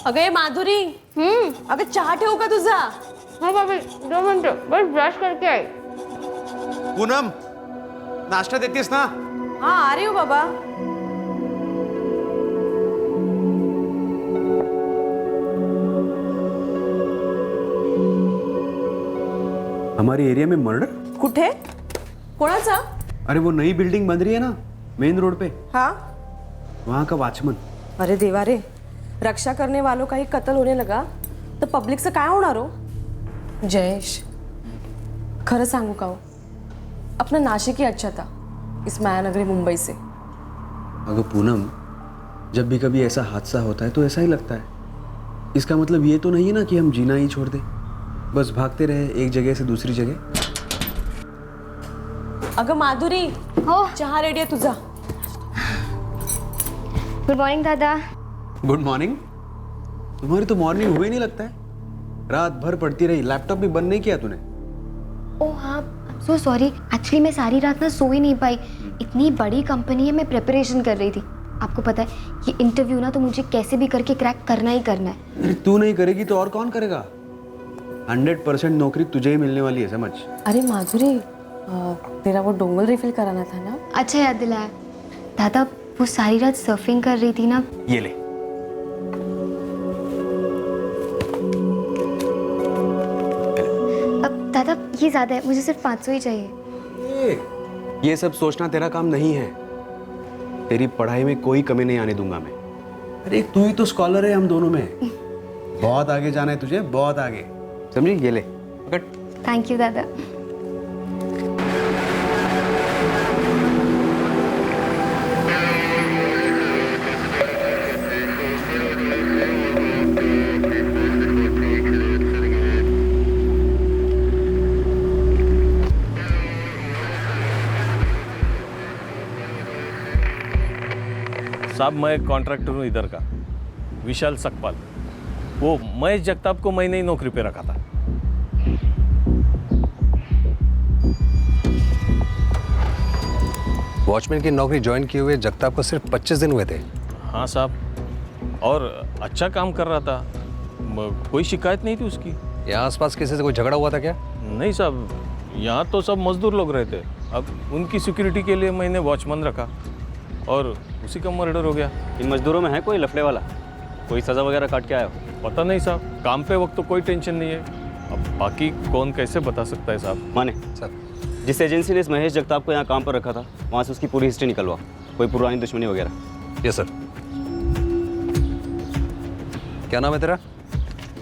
अगं ये माधुरी, अगं चहा ठेवू का तुझा? हाँ भाभी 2 मिनट बस ब्रश करके आई। पूनम, नाश्ता देतीस ना? हाँ आ रही हूँ बाबा। हमारी एरिया में मर्डर? कुठे? कोणाचा? अरे वो नई बिल्डिंग बन रही है ना मेन रोड पे, हाँ। वहाँ का वॉचमन। अरे देवा रे, रक्षा करने वालों का ही कत्ल होने लगा तर पब्लिक से काय होणार हो? जयेश, खरं सांगू का हो, अपना नाशिक ही अच्छा था इस मायानगरी मुंबई से। अगर पूनम, जब भी कभी ऐसा हादसा होता है तो ऐसा ही लगता है। इसका मतलब ये तो नहीं है ना कि हम जीना ही छोड़ दें, बस भागते रहे एक जगह से दूसरी जगह। अगं माधुरी, हो चहा रेडी आहे तुझा। गुड मॉर्निंग दादा। Good morning. तुम्हारी तो मॉर्निंग हुई नहीं लगता है, रात भर पढ़ती रही, लैपटॉप भी बंद नहीं किया तूने? ओह हाँ, सो सॉरी। एक्चुअली मैं सारी रात ना सो ही नहीं पाई। इतनी बड़ी कंपनी है, मैं प्रिपरेशन कर रही थी। आपको पता है ये इंटरव्यू ना तो मुझे कैसे भी करके क्रैक करना ही करना है। अरे तू नहीं करेगी तो और कौन करेगा? 100% नौकरी तुझे ही मिलने वाली है, समझ। अरे माधुरी, तेरा वो डोंगल रिफिल कराना था ना? अच्छा याद दिलाया दादा। वो सारी रात सर्फिंग कर रही थी ना। ये ले। अब दादा ये ज्यादा है, मुझे सिर्फ 500 ही चाहिए। ये सब सोचना तेरा काम नहीं है। तेरी पढ़ाई में कोई कमी नहीं आने दूंगा मैं। अरे तू ही तो स्कॉलर है हम दोनों में। बहुत आगे जाना है तुझे, बहुत आगे, समझी? ये ले पकड़। थैंक यू दादा। साहब, मैं एक कॉन्ट्रैक्टर हूँ इधर का, विशाल सकपाल। वो महेश जगताप को मैंने ही नौकरी पे रखा था। वॉचमैन की नौकरी ज्वाइन किए हुए जगताप को सिर्फ 25 दिन हुए थे। हाँ साहब, और अच्छा काम कर रहा था, कोई शिकायत नहीं थी उसकी। यहाँ आसपास किसी से कोई झगड़ा हुआ था क्या? नहीं साहब, यहाँ तो सब मजदूर लोग रहते। अब उनकी सिक्योरिटी के लिए मैंने वॉचमैन रखा और उसी का मर्डर हो गया। इन मजदूरों में है कोई लफड़े वाला? कोई सज़ा वगैरह काट के आया हो? पता नहीं साहब, काम पे वक्त तो कोई टेंशन नहीं है। अब बाकी कौन कैसे बता सकता है साहब। माने सर, जिस एजेंसी ने इस महेश जगताप को यहाँ काम पर रखा था, वहाँ से उसकी पूरी हिस्ट्री निकलवा, कोई पुरानी दुश्मनी वगैरह। Yes sir. क्या नाम है तेरा?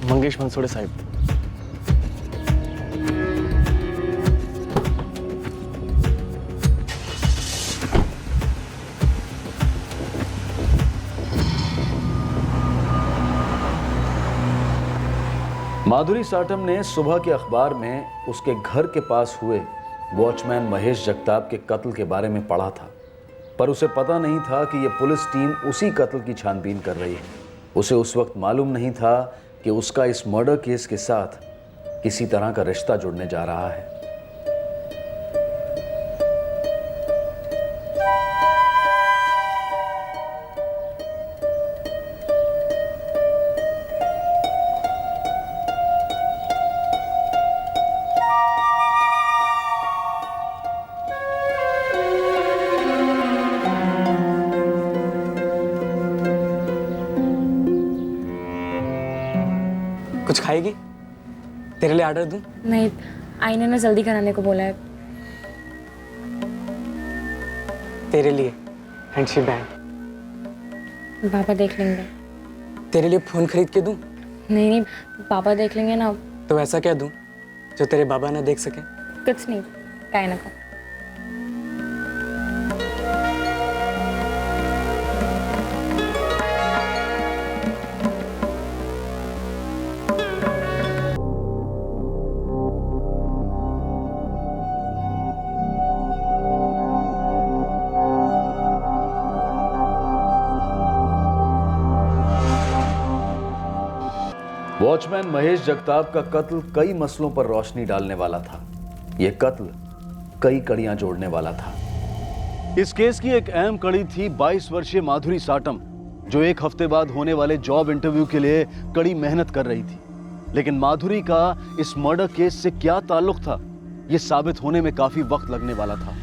मंगेश मंसूड़े साहिब। माधुरी साटम ने सुबह के अखबार में उसके घर के पास हुए वॉचमैन महेश जगताप के कत्ल के बारे में पढ़ा था, पर उसे पता नहीं था कि यह पुलिस टीम उसी कत्ल की छानबीन कर रही है। उसे उस वक्त मालूम नहीं था कि उसका इस मर्डर केस के साथ किसी तरह का रिश्ता जुड़ने जा रहा है। कुछ खाएगी? तेरे लिए ऑर्डर दूं? नहीं, आई ने ना जल्दी कराने को बोला है। तेरे लिए हैंडशी बैंड। पापा देख लेंगे। तेरे लिए फोन खरीद के दूं? नहीं नहीं, पापा देख लेंगे ना। तो ऐसा क्या दूं जो तेरे बाबा ना देख सके? कुछ नहीं, काय ना का। वॉचमैन महेश जगताप का कत्ल कई मसलों पर रोशनी डालने वाला था। यह कत्ल कई कड़ियां जोड़ने वाला था। इस केस की एक अहम कड़ी थी 22 वर्षीय माधुरी साटम, जो 1 हफ्ते बाद होने वाले जॉब इंटरव्यू के लिए कड़ी मेहनत कर रही थी। लेकिन माधुरी का इस मर्डर केस से क्या ताल्लुक था, यह साबित होने में काफी वक्त लगने वाला था।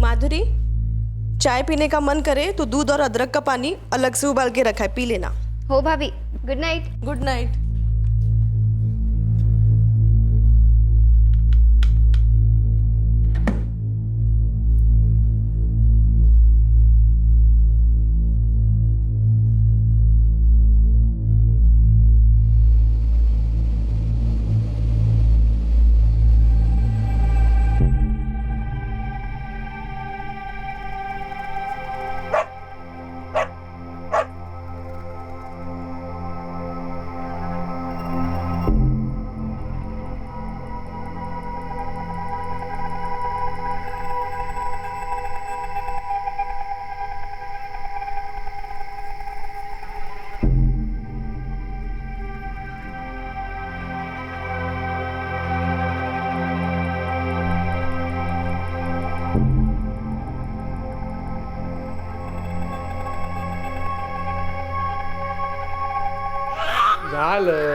माधुरी, चाय पीने का मन करे तो दूध और अदरक का पानी अलग से उबाल के रखा है, पी लेना। हो भाभी, गुड नाइट। Good night.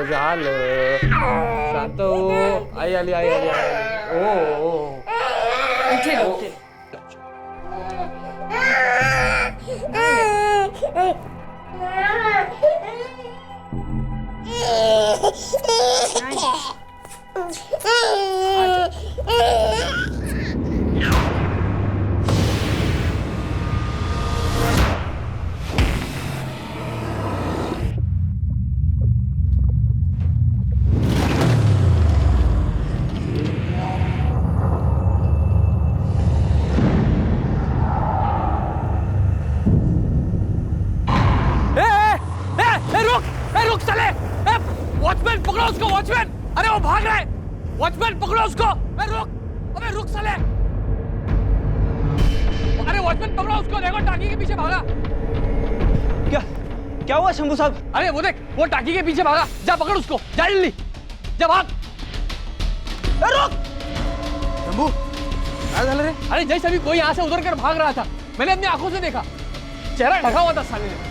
झालं शांत हो. आई आली आई आली आई आली. ओ रुक चले. वॉचमैन पकड़ो उसको. वॉचमैन, अरे वो भाग रहा है. वॉचमैन पकड़ो उसको. रुक, अबे रुक साले. अरे वॉचमैन पकड़ो उसको. देखो टाकी के पीछे भागा. क्या हुआ शंभू साहब? अरे वो देख, वो टाकी के पीछे भागा. जा पकड़ उसको. जा जल्दी, जा भाग. रुक शंभू, क्या झालं रे? अरे जैसे अभी कोई यहाँ से उधर कर भाग रहा था. मैंने अपनी आंखों से देखा. चेहरा ढका हुआ था साले ने.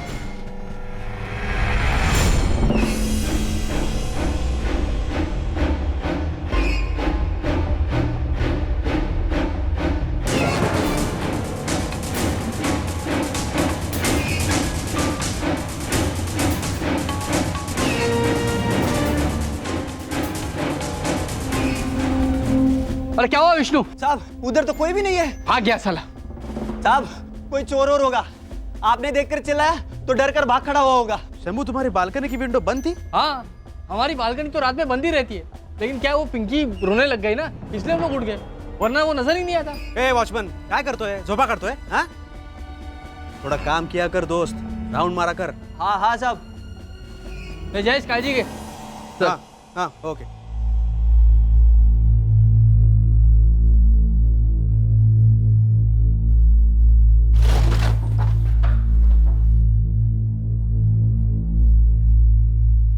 अरे क्या हुआ विष्णु? साहब उधर तो कोई भी नहीं है. भाग गया साला. साहब कोई चोर और होगा. आपने देखकर चिल्लाया तो डर कर भाग खड़ा हुआ होगा. शंभू, तुम्हारी बालकनी की विंडो बंद थी? हाँ, हमारी बालकनी तो रात में बंद ही रहती है. लेकिन क्या वो पिंकी रोने लग गई ना, इसलिए हम लोग उठ गए. वरना वो नजर ही नहीं आता. ए वॉचमैन, काय करतोय? झोपा करतोय? हाँ? थोड़ा काम किया कर दोस्त, राउंड मारा कर. हाँ हाँ साहब. जयेश काळजी घे. हाँ हाँ ओके.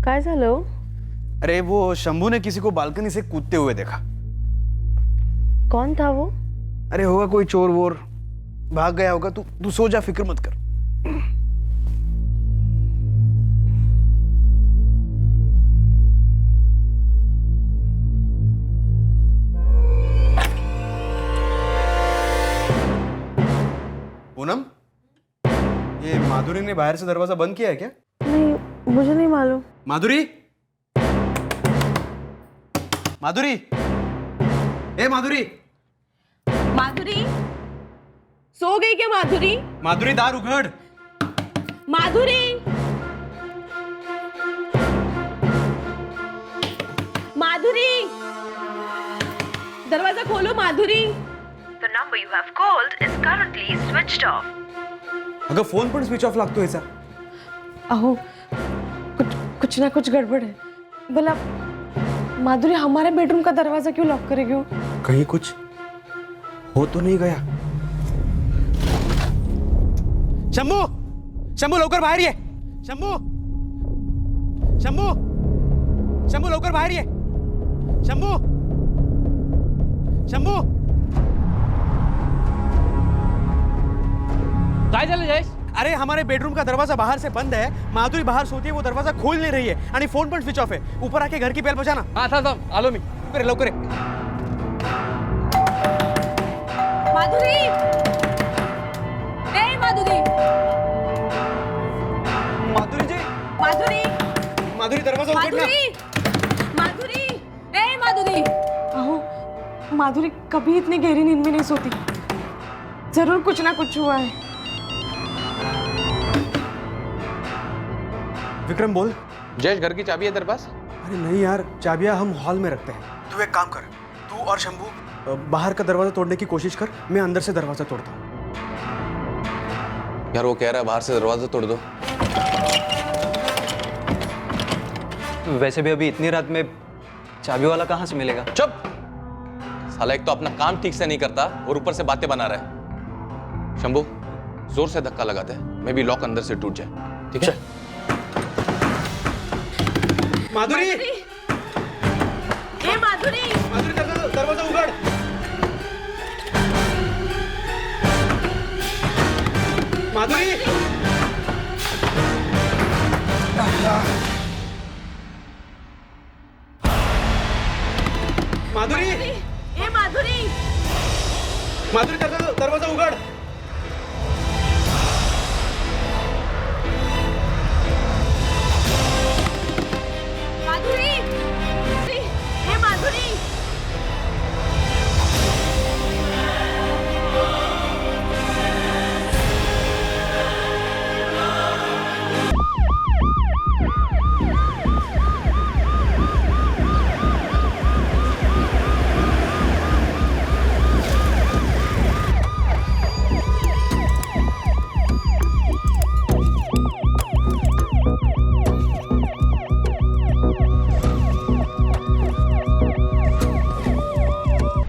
काय झालं? अरे वो शंभू ने किसी को बालकनी से कूदते हुए देखा. कौन था वो? अरे होगा कोई चोर वोर, भाग गया होगा. तू सो जा, फिक्र मत कर. पूनम, ये माधुरी ने बाहर से दरवाजा बंद किया है क्या? नहीं, मुझे नहीं मालूम. माधुरी, माधुरी, ए माधुरी, माधुरी, सो गई क्या माधुरी? माधुरी दार उघड. माधुरी, माधुरी, दरवाजा खोलो माधुरी. The number you have called is currently switched off. अगं फोन पण स्विच ऑफ लागतो याचा. अहो, कुछ ना कुछ गड़बड़ है. भला माधुरी हमारे बेडरूम का दरवाजा क्यों लॉक करेगी? वो कहीं कुछ हो तो नहीं गया? शंभू, शंभू लवकर बाहेर ये. शंभू, शंभू, शंभू लवकर बाहेर ये. शंभू, शंभू. काय झालं जयेश? अरे हमारे बेडरूम का दरवाजा बाहर से बंद है. माधुरी बाहर सोती है, वो दरवाजा खोल नहीं रही है आणि फोन पण स्विच ऑफ है. ऊपर आके घर की बेल बजाना. हाँ थांब आलो मी. लवकर ये, लवकर ये. माधुरी, ए माधुरी, माधुरी जी, माधुरी, माधुरी दरवाजा उघड ना. माधुरी, माधुरी, ए माधुरी. अहो, माधुरी कभी इतनी गहरी नींद में नहीं सोती. जरूर कुछ ना कुछ हुआ है. विक्रम बोल. जयेश घर की चाबी है तेरे पास? अरे नहीं यार, चाबियां हम हॉल में रखते हैं. तू एक काम कर, तू और शंभू बाहर का दरवाजा तोड़ने की कोशिश कर, मैं अंदर से दरवाजा तोड़ता हूँ. यार वो कह रहा है बाहर से दरवाजा तोड़ दो. वैसे भी अभी इतनी रात में चाबी वाला कहाँ से मिलेगा? चुप साला, एक तो अपना काम ठीक से नहीं करता और ऊपर से बातें बना रहा है. शंभू जोर से धक्का लगाते हैं, मे बी लॉक अंदर से टूट जाए. ठीक है? माधुरी, ए माधुरी, माधुरी दरवाजा उघड. माधुरी, माधुरी, ए माधुरी, माधुरी दरवाजा उघड. माधुरी, ए माधुरी.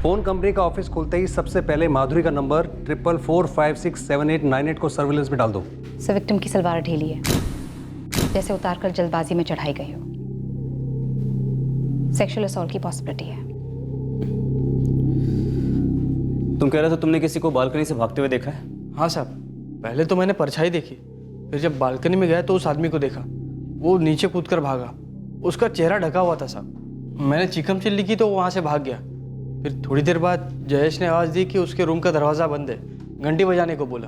फोन कंपनी का ऑफिस खुलते ही सबसे पहले माधुरी का नंबर 44567898 को सर्विलेंस में डाल दो. सर विक्टिम की सलवार ढीली है, जैसे उतारकर जल्दबाजी में चढ़ाई गई हो. सेक्सुअल असॉल्ट की पॉसिबिलिटी है. तुम कह रहे थे तुमने किसी को बालकनी से भागते हुए देखा है? हाँ साहब, पहले तो मैंने परछाई देखी, फिर जब बालकनी में गया तो उस आदमी को देखा. वो नीचे कूदकर भागा, उसका चेहरा ढका हुआ था साहब. मैंने चीखम चिल्ली की तो वो वहाँ से भाग गया. फिर थोड़ी देर बाद जयेश ने आवाज़ दी कि उसके रूम का दरवाज़ा बंद है, घंटी बजाने को बोला.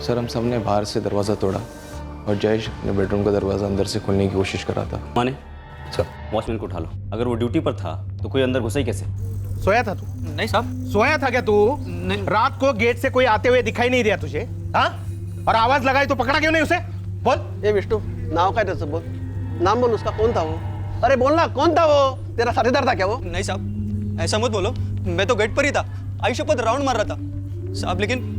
सर हम सबने बाहर से दरवाज़ा तोड़ा और जयेश ने बेडरूम का दरवाज़ा अंदर से खोलने की कोशिश करा था. माने सर, वॉचमैन को उठा लो. अगर वो ड्यूटी पर था तो कोई अंदर घुसा ही कैसे? सोया था तू? नहीं साहब. सोया था क्या तू? रात को गेट से कोई आते हुए दिखाई नहीं दिया तुझे? हाँ? और आवाज लगाई तो पकड़ा क्यों नहीं उसे? बोल. ये विष्णु, नाम क्या है? बोल, नाम बोल उसका. कौन था वो? अरे बोलना, कौन था वो? तेरा साथीदार था क्या वो? नहीं साहब, ऐसा मत बोलो. मैं तो गेट पर ही था, आयुष्य पर राउंड मार रहा था साहब. लेकिन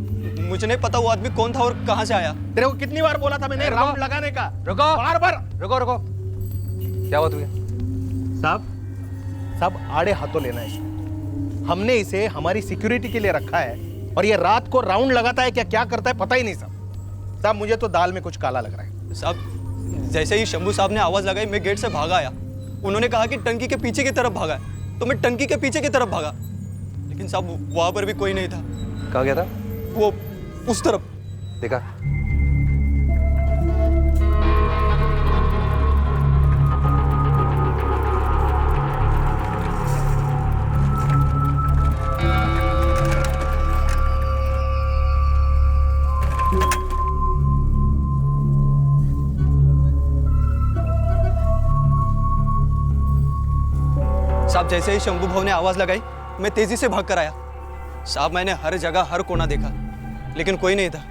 मुझे नहीं पता वो आदमी कौन था और कहाँ से आया. तेरे को कितनी बार बोला था मैंने राउंड लगाने का? रुको, बार बार. रुको. क्या हुआ तुझे? साहब आड़े हाथों लेना है. हमने इसे हमारी सिक्योरिटी के लिए रखा है और ये रात को राउंड लगाता है क्या करता है पता ही नहीं साहब. मुझे तो दाल में कुछ काला लग रहा है साहब. जैसे ही शंभू साहब ने आवाज लगाई मैं गेट से भागा आया. उन्होंने कहा कि टंकी के पीछे की तरफ भागा है, तो मैं टंकी के पीछे की तरफ भागा. लेकिन साहब वहां पर भी कोई नहीं था. कहाँ गया था? वो उस तरफ. देखा? साहब जैसे ही शंभू भाव ने आवाज लगाई मैं तेजी से भाग कर आया. साहब मैंने हर जगह हर कोना देखा, लेकिन कोई नहीं था.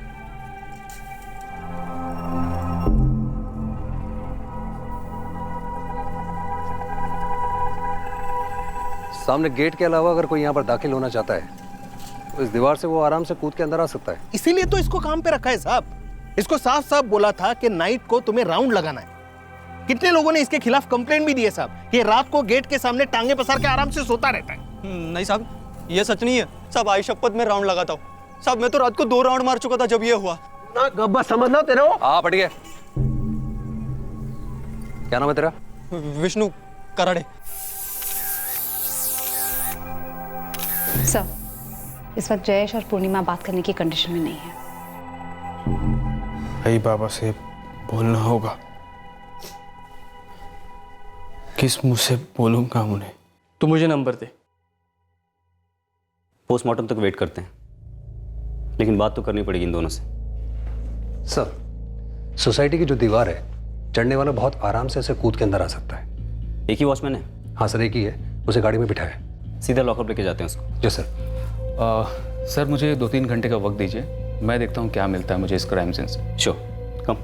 सामने गेट के अलावा अगर कोई यहाँ पर दाखिल होना चाहता है तो इस दीवार से वो आराम से कूद के अंदर आ सकता है। इसीलिए तो इसको काम पे रखा है साहब। इसको साफ साफ बोला था कि नाइट को तुम्हें राउंड लगाना है। कितने लोगों ने इसके खिलाफ कंप्लेंट भी दी है साहब कि रात को गेट के सामने टांगे पसार के आराम से सोता रहता है। नहीं साहब, ये सच नहीं है साहब। आई शपथ में राउंड लगाता हूँ साहब। मैं तो रात को 2 राउंड मार चुका था जब ये हुआ। ना गब्बा समझ लो तेरे को। हाँ बढ़िया। क्या नाम है तेरा? विष्णु कराड़े। सर, इस वक्त जयेश और पूर्णिमा बात करने की कंडीशन में नहीं है। भाई बाबा से बोलना होगा। किस मुंह से बोलूंगा उन्हें? तू मुझे नंबर दे। पोस्टमार्टम तक वेट करते हैं, लेकिन बात तो करनी पड़ेगी इन दोनों से। सर, सोसाइटी की जो दीवार है, चढ़ने वाला बहुत आराम से ऐसे कूद के अंदर आ सकता है। एक ही वॉचमैन है? हाँ सर, एक ही है। उसे गाड़ी में बिठाया। सीधा लॉकअप लेके जाते हैं उसको। जी सर। सर मुझे 2-3 घंटे का वक्त दीजिए, मैं देखता हूँ क्या मिलता है मुझे इस क्राइम सीन से। श्योर, कम।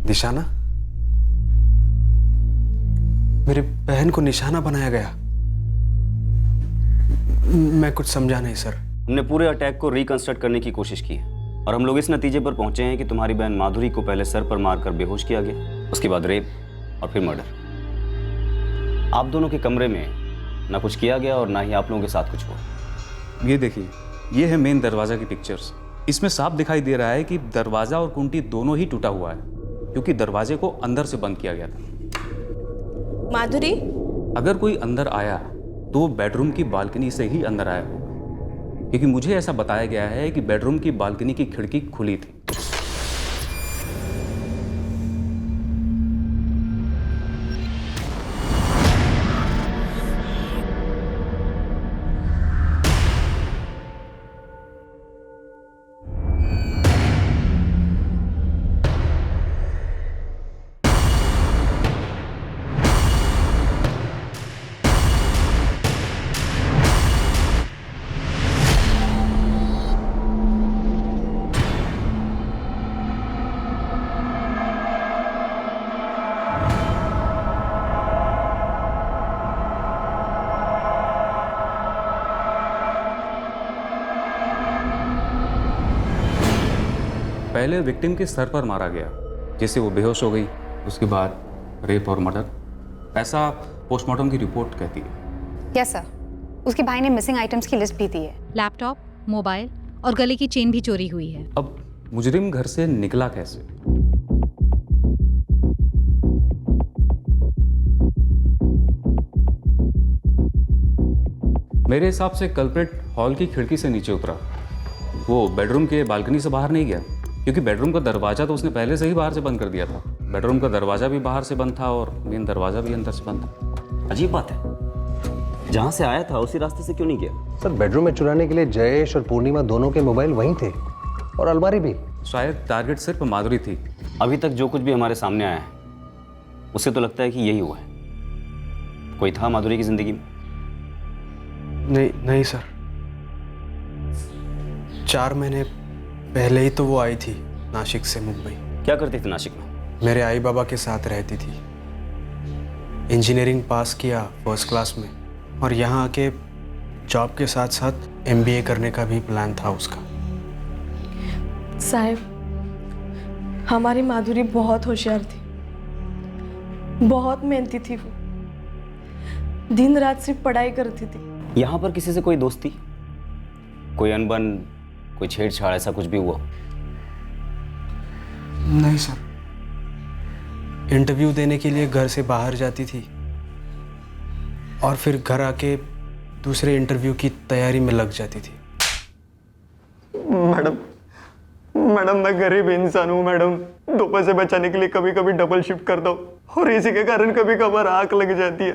निशाना? मेरी बहन को निशाना बनाया गया? मैं कुछ समझा नहीं सर। हमने पूरे अटैक को रिकंस्ट्रक्ट करने की कोशिश की है और हम लोग इस नतीजे पर पहुंचे हैं कि तुम्हारी बहन माधुरी को पहले सर पर मारकर बेहोश किया गया, उसके बाद रेप और फिर मर्डर। आप दोनों के कमरे में ना कुछ किया गया और ना ही आप लोगों के साथ कुछ हुआ। ये देखिए, ये है मेन दरवाजा की पिक्चर्स। इसमें साफ दिखाई दे रहा है कि दरवाजा और कुंडी दोनों ही टूटा हुआ है, क्योंकि दरवाजे को अंदर से बंद किया गया था। माधुरी, अगर कोई अंदर आया तो वो बेडरूम की बालकनी से ही अंदर आया होगा, क्योंकि मुझे ऐसा बताया गया है कि बेडरूम की बालकनी की खिड़की खुली थी। पहले विक्टिम के सर पर मारा गया, जिससे वो बेहोश हो गई। उसके बाद रेप और मर्डर, ऐसा पोस्टमार्टम की रिपोर्ट कहती है। यस सर, उसके भाई ने मिसिंग आइटम्स की लिस्ट भी दी है। लैपटॉप, मोबाइल और गले की चेन भी चोरी हुई है। अब मुजरिम घर से निकला कैसे? मेरे हिसाब से कल्प्रिट हॉल की खिड़की से नीचे उतरा। वो बेडरूम के बालकनी से बाहर नहीं गया, क्योंकि बेडरूम का दरवाजा तो उसने पहले से ही बाहर से बंद कर दिया था। बेडरूम का दरवाजा भी बाहर से बंद था और मेन दरवाजा भी अंदर से बंद था। अजीब बात है, जहां से आया था उसी रास्ते से क्यों नहीं गया? सर, बेडरूम में चुराने के लिए जयेश और पूर्णिमा दोनों के मोबाइल वहीं थे और अलमारी भी। शायद टारगेट सिर्फ माधुरी थी। अभी तक जो कुछ भी हमारे सामने आया है उससे तो लगता है कि यही हुआ है। कोई था माधुरी की जिंदगी में? नहीं सर, 4 महीने पहले ही तो वो आई थी नासिक से मुंबई। क्या करती थी नासिक में? मेरे आई बाबा के साथ रहती थी। इंजीनियरिंग पास किया फर्स्ट क्लास में, और यहाँ आके जॉब के साथ साथ MBA करने का भी प्लान था उसका। साहब, हमारी माधुरी बहुत होशियार थी, बहुत मेहनती थी। वो दिन रात सिर्फ पढ़ाई करती थी। यहाँ पर किसी से कोई दोस्ती, कोई अनबन, कोई छेड़छाड़, ऐसा कुछ भी हुआ? नहीं सर, इंटरव्यू देने के लिए घर से बाहर जाती थी और फिर घर आके दूसरे इंटरव्यू की तैयारी में लग जाती थी। मैडम मैं गरीब इंसान हूँ मैडम। 2 पैसे बचाने के लिए कभी कभी डबल शिफ्ट करता हूँ और इसी के कारण कभी कभार आंख लग जाती है।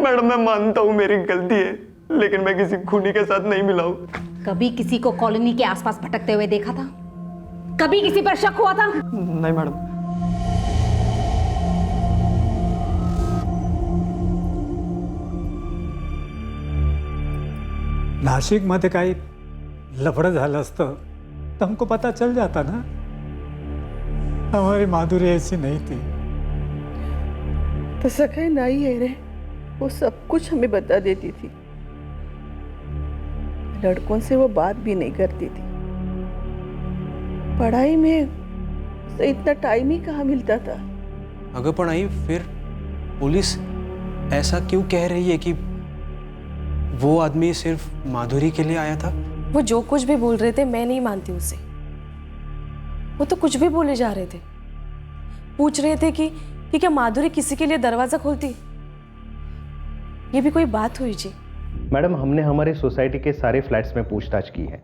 मैडम मैं मानता हूँ मेरी गलती है, लेकिन मैं किसी खूनी के साथ नहीं मिला हूँ। कभी किसी को कॉलोनी के आसपास भटकते हुए देखा था? कभी किसी पर शक हुआ था? नहीं मैडम। नाशिकमध्ये काही लफडं झालं असतं तर हमको पता चल जाता ना। हमारी माधुरी ऐसी नहीं थी। तो सखा नहीं है रे, वो सब कुछ हमें बता देती थी। लड़कों से वो बात भी नहीं करती थी। पढ़ाई में उसे इतना टाइम ही कहाँ मिलता था। अगर पण आई फिर पुलिस ऐसा क्यों कह रही है कि वो आदमी सिर्फ माधुरी के लिए आया था? वो जो कुछ भी बोल रहे थे मैं नहीं मानती उसे। वो तो कुछ भी बोले जा रहे थे। पूछ रहे थे कि क्या माधुरी किसी के लिए दरवाजा खोलती? ये भी कोई बात हुई जी? मैडम, हमने हमारे सोसाइटी के सारे फ्लैट्स में पूछताछ की है,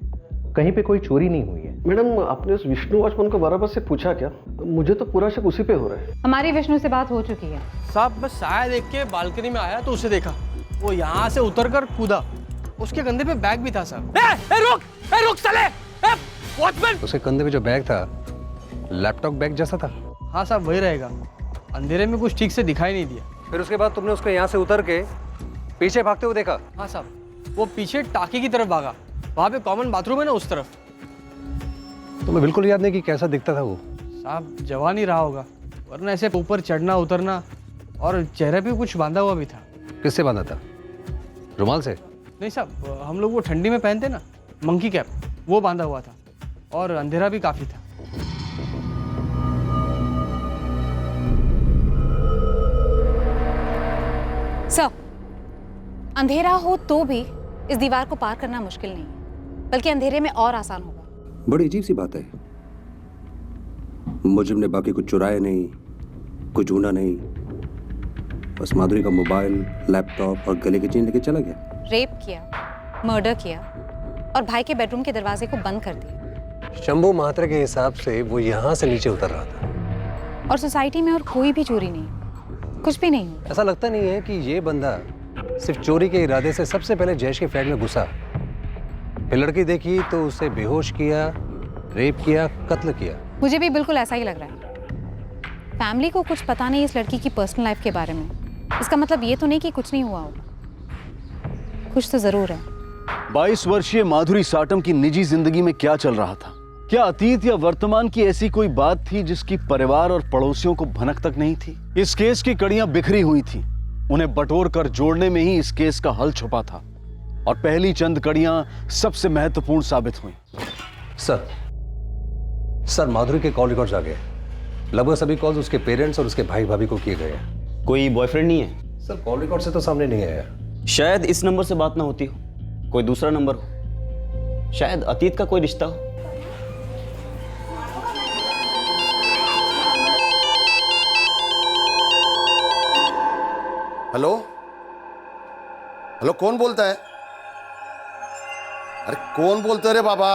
कहीं पे कोई चोरी नहीं हुई है। मैडम, आपने उस विष्णु वॉचमैन को बराबर से पूछा क्या? मुझे तो पूरा शक उसी पे हो रहा है। हमारी विष्णु से बात हो चुकी है साहब। बस साया देख के बालकनी में आया तो उसे देखा, वो यहाँ से उतरकर कूदा। उसके कंधे पे बैग भी था साहब। रुक साले! वॉचमैन! उसके कंधे पे जो बैग था लैपटॉप बैग जैसा था। हाँ साहब, वही रहेगा। अंधेरे में कुछ ठीक से दिखाई नहीं दिया। फिर उसके बाद तुमने उसको यहाँ से उतर के पीछे भागते हुए देखा? हाँ साहब, वो पीछे टाकी की तरफ भागा। वहाँ पे कॉमन बाथरूम है ना, उस तरफ। तुम्हें बिल्कुल याद नहीं कि कैसा दिखता था वो? साहब, जवान ही रहा होगा, वरना ऐसे ऊपर चढ़ना उतरना, और चेहरे पे कुछ बांधा हुआ भी था। किससे बांधा था? रुमाल से? नहीं साहब, हम लोग वो ठंडी में पहनते ना, मंकी कैप, वो बांधा हुआ था, और अंधेरा भी काफी था। सर, अंधेरा हो तो भी इस दीवार को पार करना मुश्किल नहीं है, बल्कि अंधेरे में और आसान होगा। बड़ी अजीब सी बात है। मुजरिम ने बाकी कुछ चुराया नहीं, कुछ ढूंढा नहीं, बस माधुरी का मोबाइल, लैपटॉप और गले की चेन लेके चला गया। रेप किया, मर्डर किया, और भाई के बेडरूम के दरवाजे को बंद कर दिया। शंभू महात्रे के हिसाब से वो यहाँ से नीचे उतर रहा था, और सोसाइटी में और कोई भी चोरी नहीं, कुछ भी नहीं। ऐसा लगता नहीं है कि ये बंदा सिर्फ चोरी के इरादे से सबसे पहले जयेश के फ्लैट में घुसा, फिर लड़की देखी तो उसे बेहोश किया, रेप किया, कत्ल किया। मुझे भी बिल्कुल ऐसा ही लग रहा है। फैमिली को कुछ पता नहीं इस लड़की की पर्सनल लाइफ के बारे में। इसका मतलब ये तो नहीं कि कुछ नहीं हुआ होगा, कुछ तो जरूर है। 22 वर्षीय माधुरी साटम की निजी जिंदगी में क्या चल रहा था? क्या अतीत या वर्तमान की ऐसी कोई बात थी जिसकी परिवार और पड़ोसियों को भनक तक नहीं थी? इस केस की कड़ियां बिखरी हुई थी, उन्हें बटोर कर जोड़ने में ही इस केस का हल छुपा था, और पहली चंद कड़ियां सबसे महत्वपूर्ण साबित हुई। सर, माधुरी के कॉल रिकॉर्ड्स आ गए। लगभग सभी कॉल्स उसके पेरेंट्स और उसके भाई भाभी को किए गए हैं। कोई बॉयफ्रेंड नहीं है? सर, कॉल रिकॉर्ड से तो सामने नहीं आया। शायद इस नंबर से बात ना होती हो, कोई दूसरा नंबर हो, शायद अतीत का कोई रिश्ता हो। हेलो हेलो, कौन बोलता है? अरे कौन बोलते रे बाबा?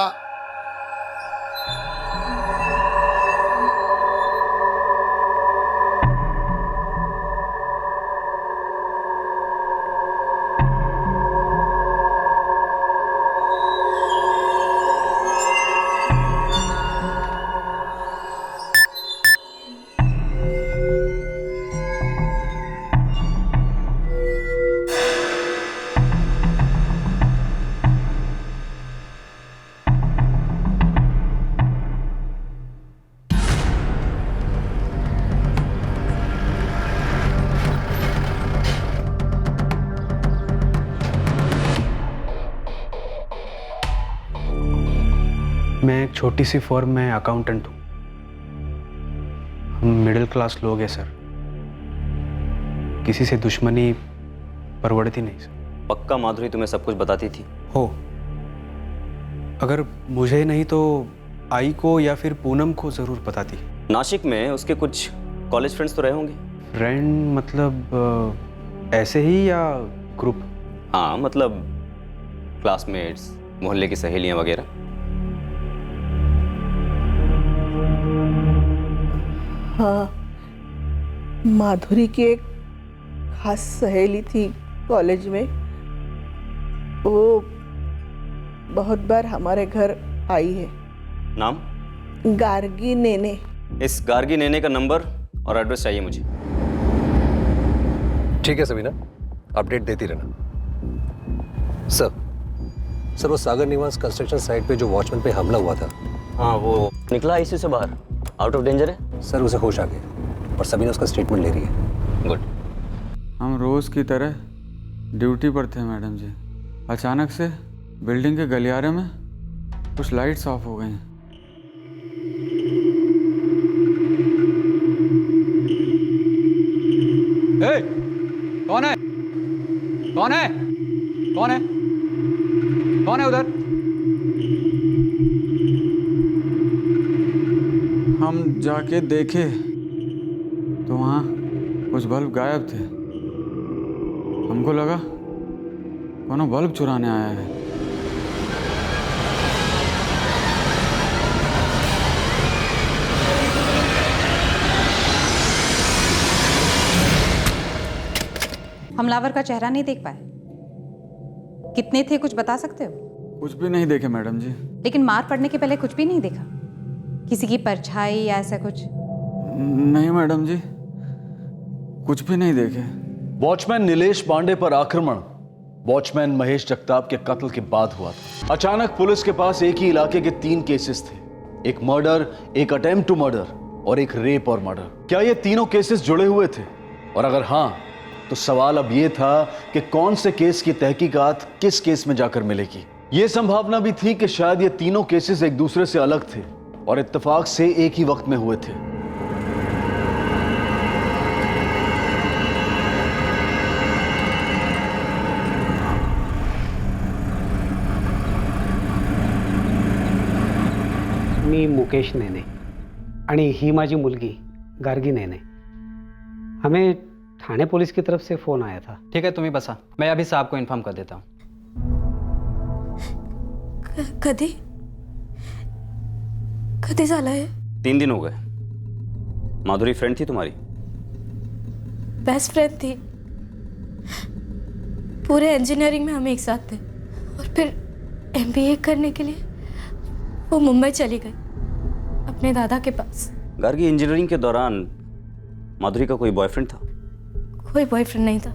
मैं एक छोटी सी फर्म में अकाउंटेंट हूँ। हम मिडिल क्लास लोग हैं सर, किसी से दुश्मनी परवड़ती नहीं सर। पक्का माधुरी तुम्हें सब कुछ बताती थी? हो, अगर मुझे नहीं तो आई को या फिर पूनम को जरूर बताती। नासिक में उसके कुछ कॉलेज फ्रेंड्स तो रहे होंगे? फ्रेंड मतलब ऐसे ही या ग्रुप? हाँ, मतलब क्लासमेट्स, मोहल्ले की सहेलियां वगैरह। हाँ, माधुरी की एक खास सहेली थी कॉलेज में, वो बहुत बार हमारे घर आई है। नाम? गार्गी नेने। इस गार्गी नेने का नंबर और एड्रेस चाहिए मुझे। ठीक है सबीना, अपडेट देती रहना। सर वो सागर निवास कंस्ट्रक्शन साइट पे जो वॉचमैन पे हमला हुआ था, हाँ वो निकला आईसीयू से बाहर, आउट ऑफ डेंजर है? सर उसे होश आ गया और सबीना उसका स्टेटमेंट ले रही है। गुड। हम रोज़ की तरह ड्यूटी पर थे मैडम जी। अचानक से बिल्डिंग के गलियारे में कुछ लाइट्स ऑफ हो गई। कौन है? कौन है? कौन है? कौन है उधर? हम जाके देखे तो वहाँ कुछ बल्ब गायब थे। हमको लगा कोनो बल्ब चुराने आया है। हमलावर का चेहरा नहीं देख पाए? कितने थे कुछ बता सकते हो? कुछ भी नहीं देखे मैडम जी। लेकिन मार पड़ने के पहले कुछ भी नहीं देखा? किसी की परछाई या ऐसा कुछ? नहीं मैडम जी, कुछ भी नहीं देखे। वॉचमैन नीलेश पांडे पर आक्रमण वॉचमैन महेश जगताप के कत्ल के बाद हुआ था। अचानक पुलिस के पास एक ही इलाके के 3 केसेस थे, एक मर्डर, एक अटेम्प्ट टू मर्डर और एक रेप और मर्डर। क्या ये तीनों केसेस जुड़े हुए थे? और अगर हां, तो सवाल अब यह था कि कौन से केस की तहकीकात किस केस में जाकर मिलेगी। यह संभावना भी थी कि शायद ये तीनों केसेस एक दूसरे से अलग थे और इत्तेफाक से एक ही वक्त में हुए थे। मी मुकेश नेने आणि ही माझी मुलगी गार्गी नेने। हमें थाने पुलिस की तरफ से फोन आया था। ठीक है, तुम्ही बसा, मैं अभी साहब को इन्फॉर्म कर देता हूँ। कधी कधी झाला है? 3 दिन हो गए। माधुरी फ्रेंड थी तुम्हारी? बेस्ट फ्रेंड थी। पूरे इंजीनियरिंग में हम एक साथ थे और फिर MBA करने के लिए वो मुंबई चली गई अपने दादा के पास। गार्गी, इंजीनियरिंग के दौरान माधुरी का कोई बॉयफ्रेंड था? कोई बॉयफ्रेंड नहीं था।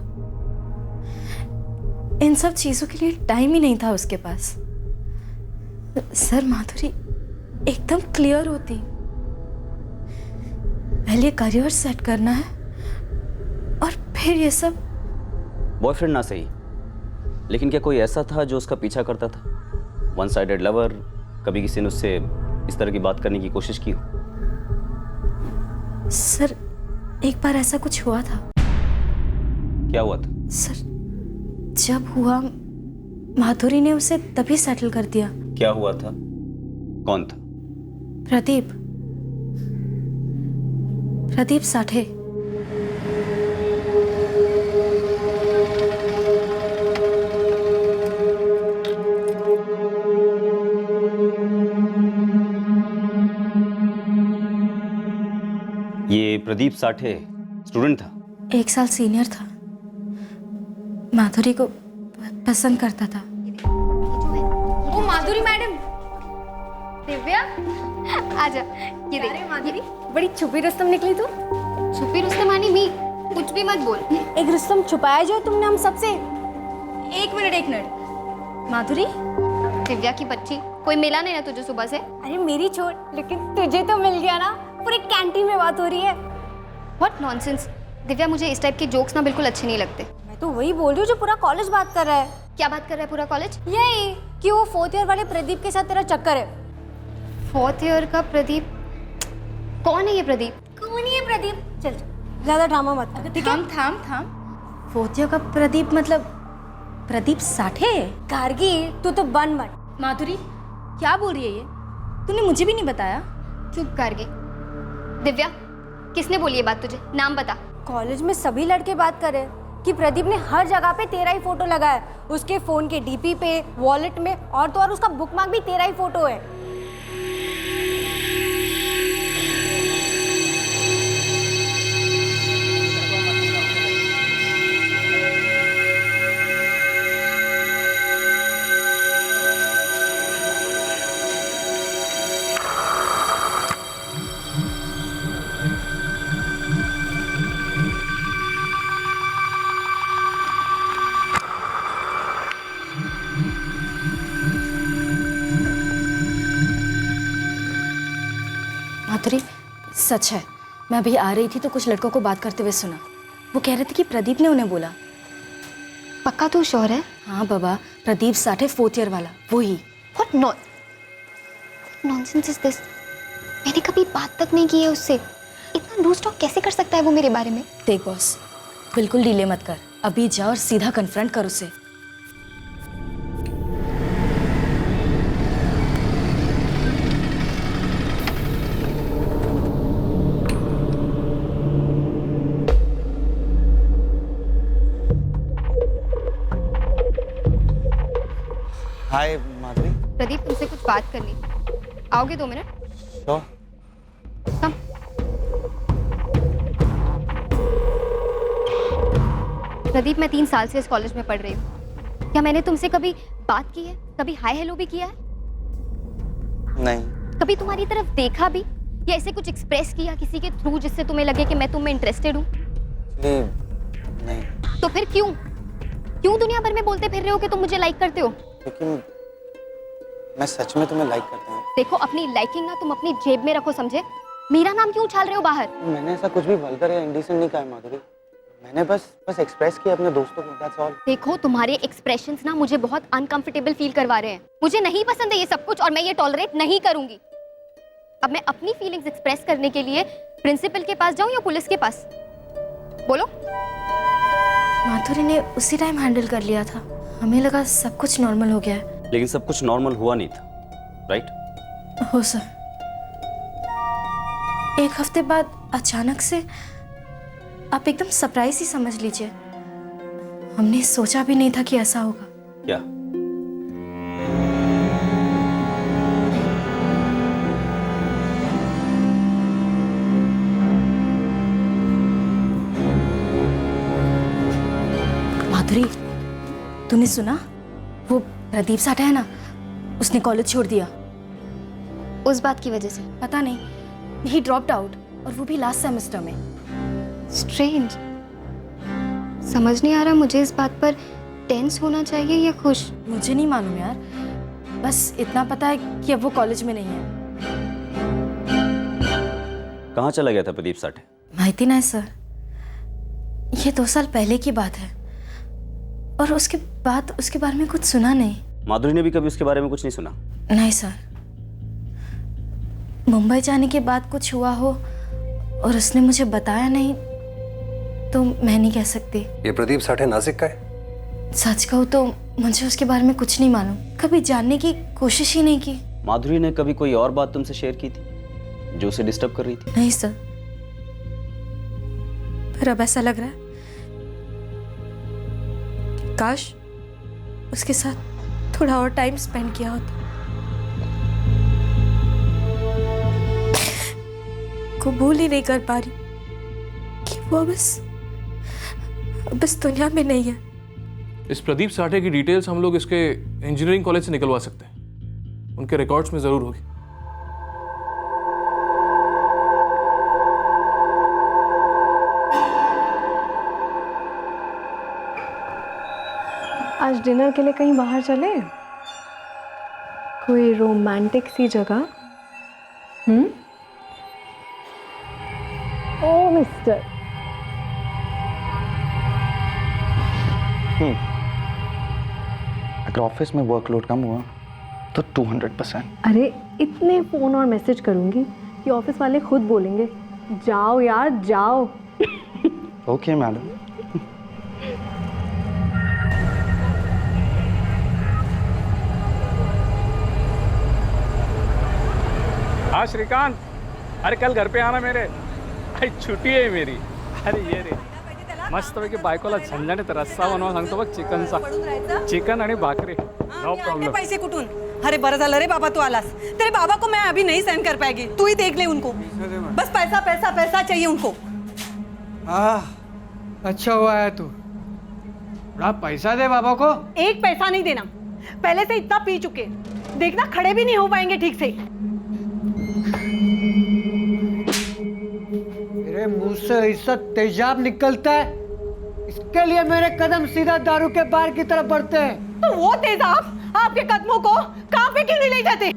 इन सब चीजों के लिए टाइम ही नहीं था उसके पास। सर, माधुरी एकदम क्लियर होती। पहले करियर सेट करना है और फिर ये सब। बॉयफ्रेंड ना सही, लेकिन क्या कोई ऐसा था जो उसका पीछा करता था? One sided lover? कभी किसी ने उससे इस तरह की बात करने की कोशिश की हो? सर, एक बार ऐसा कुछ हुआ था। क्या हुआ था? सर, जब हुआ माधुरी ने उसे तभी सेटल कर दिया। क्या हुआ था? कौन था? प्रदीप साठे। ये प्रदीप साठे स्टूडेंट था? 1 साल सीनियर था। माधुरी को पसंद करता था। वो माधुरी मैडम। दिव्या, आजा। ये देख माधुरी, बड़ी छुपी रुस्तम निकली तू। छुपी रुस्तम आनी मी, कुछ भी मत बोल। एक रुस्तम छुपाया जो तुमने हम सबसे। एक मिनट। माधुरी, दिव्या की बच्ची, कोई मिला नहीं ना तुझे सुबह से? अरे मेरी छोड़, लेकिन तुझे तो मिल गया ना। पूरी कैंटीन में बात हो रही है। What nonsense. दिव्या, मुझे इस टाइप के जोक्स ना बिल्कुल अच्छे नहीं लगते। मैं तो वही बोल रही हूँ जो पूरा कॉलेज बात कर रहा है। क्या बात कर रहा है पूरा कॉलेज? यही कि वो 4th ईयर वाले प्रदीप के साथ तेरा चक्कर है। 4th ईयर का प्रदीप? कौन है ये प्रदीप? कौन है ये प्रदीप? चल ज्यादा ड्रामा मत कर, ठीक है? थाम। 4th ईयर का प्रदीप मतलब प्रदीप साठे? गार्गी, तू तो बन मत। माधुरी, क्या बोल रही है ये? तूने मुझे भी नहीं बताया। चुप कर गई। दिव्या, किसने बोली ये बात तुझे? नाम बता। कॉलेज में सभी लड़के बात कर रहे हैं कि प्रदीप ने हर जगह पे तेरा ही फोटो लगाया है। उसके फोन के DP पे, वॉलेट में, और तो और उसका बुकमार्क भी तेरा ही फोटो है। सच है, मैं अभी आ रही थी तो कुछ लड़कों को बात करते हुए सुना। वो कह रहे थे कि प्रदीप ने उन्हें बोला। पक्का तू श्योर है? हाँ बाबा, प्रदीप साठे 4th ईयर वाला, वही। What nonsense is this? मैंने कभी बात तक नहीं की है उससे। इतना लूज टॉक कैसे कर सकता है वो मेरे बारे में? देख बॉस, बिल्कुल डिले मत कर, अभी जा और सीधा कन्फ्रंट कर उसे। हाय माधुरी। प्रदीप, तुमसे कुछ बात करनी, आओगे 2 मिनट? श्योर। कम। प्रदीप, मैं 3 साल से इस कॉलेज में पढ़ रही हूँ। क्या मैंने तुमसे कभी बात की है? कभी हाय हेलो भी किया है? नहीं। कभी तुम्हारी तरफ देखा भी, या ऐसे कुछ एक्सप्रेस किया किसी के थ्रू जिससे तुम्हें लगे कि मैं तुम में इंटरेस्टेड हूँ? नहीं। तो फिर क्यों दुनिया भर में बोलते फिर रहे हो कि तुम मुझे लाइक करते हो? क्योंकि मैं सच में तुम्हें लाइक करता हूँ। देखो, अपनी लाइकिंग ना तुम अपनी जेब में रखो, समझे? मेरा नाम क्यों उछाल रहे हो बाहर? मैंने ऐसा कुछ भी वल्गर या इंडिसेंट नहीं कहा है माधुरी। मैंने बस एक्सप्रेस किया अपने दोस्तों को, दैट्स ऑल। देखो, तुम्हारे एक्सप्रेशंस ना मुझे बहुत अनकंफर्टेबल फील करवा रहे हैं। मुझे नहीं पसंद है ये सब कुछ और मैं ये टॉलरेट नहीं करूंगी। अब मैं अपनी फीलिंग्स एक्सप्रेस करने के लिए प्रिंसिपल के पास जाऊं या पुलिस के पास? बोलो। माधुरी ने उसी टाइम हैंडल कर लिया था, हमें लगा सब कुछ नॉर्मल हो गया है। लेकिन सब कुछ नॉर्मल हुआ नहीं था, राइट? हो सर, 1 हफ्ते बाद अचानक से आप एकदम सरप्राइज ही समझ लीजिए। हमने सोचा भी नहीं था कि ऐसा होगा। क्या? माधुरी, तूने सुना? वो प्रदीप साठा है ना, उसने कॉलेज छोड़ दिया। उस बात की वजह से? पता नहीं, ही ड्रॉप्ड आउट, और वो भी लास्ट सेमेस्टर में। स्ट्रेंज। समझ नहीं आ रहा मुझे इस बात पर टेंस होना चाहिए या खुश। मुझे नहीं मालूम यार, बस इतना पता है कि अब वो कॉलेज में नहीं है। कहाँ चला गया था प्रदीप साठे? माहिती नहीं सर, ये 2 साल पहले की बात है, और उसके बाद उसके बारे में कुछ सुना नहीं। माधुरी ने भी कभी उसके बारे में कुछ नहीं सुना? नहीं सर, मुंबई जाने के बाद कुछ हुआ हो और उसने मुझे बताया नहीं तो मैं नहीं कह सकती। ये प्रदीप साठे नासिक का है? सच कहूँ तो मुझे उसके बारे में कुछ नहीं मालूम, कभी जानने की कोशिश ही नहीं की। माधुरी ने कभी कोई और बात तुमसे शेयर की थी जो उसे डिस्टर्ब कर रही थी? नहीं सर, पर अब ऐसा लग रहा है काश उसके साथ थोड़ा और टाइम स्पेंड किया होता। कबूल ही नहीं कर पा रही कि वो बस दुनिया में नहीं है। इस प्रदीप साठे की डिटेल्स हम लोग इसके इंजीनियरिंग कॉलेज से निकलवा सकते हैं, उनके रिकॉर्ड्स में जरूर होगी। आज डिनर के लिए कहीं बाहर चले, कोई रोमांटिक सी जगह? ओ मिस्टर, अगर ऑफिस में वर्कलोड कम हुआ तो 200%। अरे इतने फोन और मैसेज करूंगी कि ऑफिस वाले खुद बोलेंगे जाओ यार जाओ। Okay madam. हाँ श्रीकांत, अरे कल घर पे आना मेरे, अरे छुट्टी आहे मेरी। अरे ये रे मस्तपैकी बायकोला झणझणीत रस्सा बनवा सांगतो बघ, चिकनचा, चिकन आणि भाकरी, नो प्रॉब्लेम। पैसे कुठून? अरे बरं झालं रे बाबा तू आलास। तेरे बाबा को मैं अभी नहीं सेंड कर पाएगी, तू ही देख ले उनको, बस पैसा पैसा पैसा चाहिए उनको। अच्छा हुआ है तू, बड़ा पैसा दे बाबा को। एक पैसा नहीं देना, पहले से इतना पी चुके, देखना खड़े भी नहीं हो पाएंगे ठीक से। मेरे मुंह से ऐसा तेजाब निकलता है, इसके लिए मेरे कदम सीधा दारू के बार की तरफ बढ़ते हैं। तो वो तेजाब आपके कदमों को कहां पे क्यों नहीं ले जाते?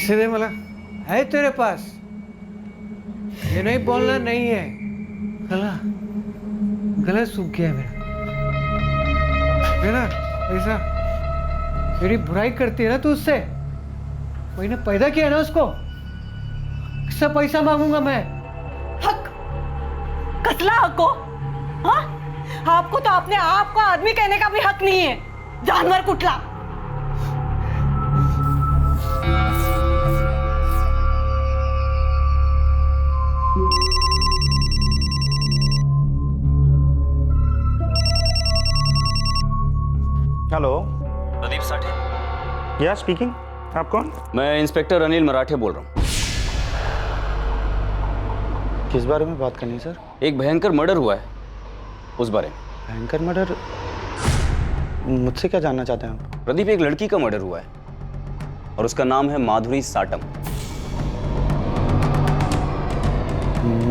पैसे दे मला है तेरे पास? ये नहीं बोलना नहीं है। गला गला सूख गया मेरा पैसा। मेरी बुराई करती है ना तू उससे? मैंने पैदा किया ना उसको, किससे पैसा मांगूंगा मैं? कसला हक को? हाँ? आपको तो अपने आप को आदमी कहने का भी हक नहीं है, जानवर कुटला। हेलो, प्रदीप साठे। या स्पीकिंग। आप कौन? मैं इंस्पेक्टर अनिल मराठे बोल रहा हूँ। किस बारे में बात करनी है सर? एक भयंकर मर्डर हुआ है, उस बारे में। भयंकर मर्डर? मुझसे क्या जानना चाहते हैं आप? प्रदीप, एक लड़की का मर्डर हुआ है और उसका नाम है माधुरी साटम।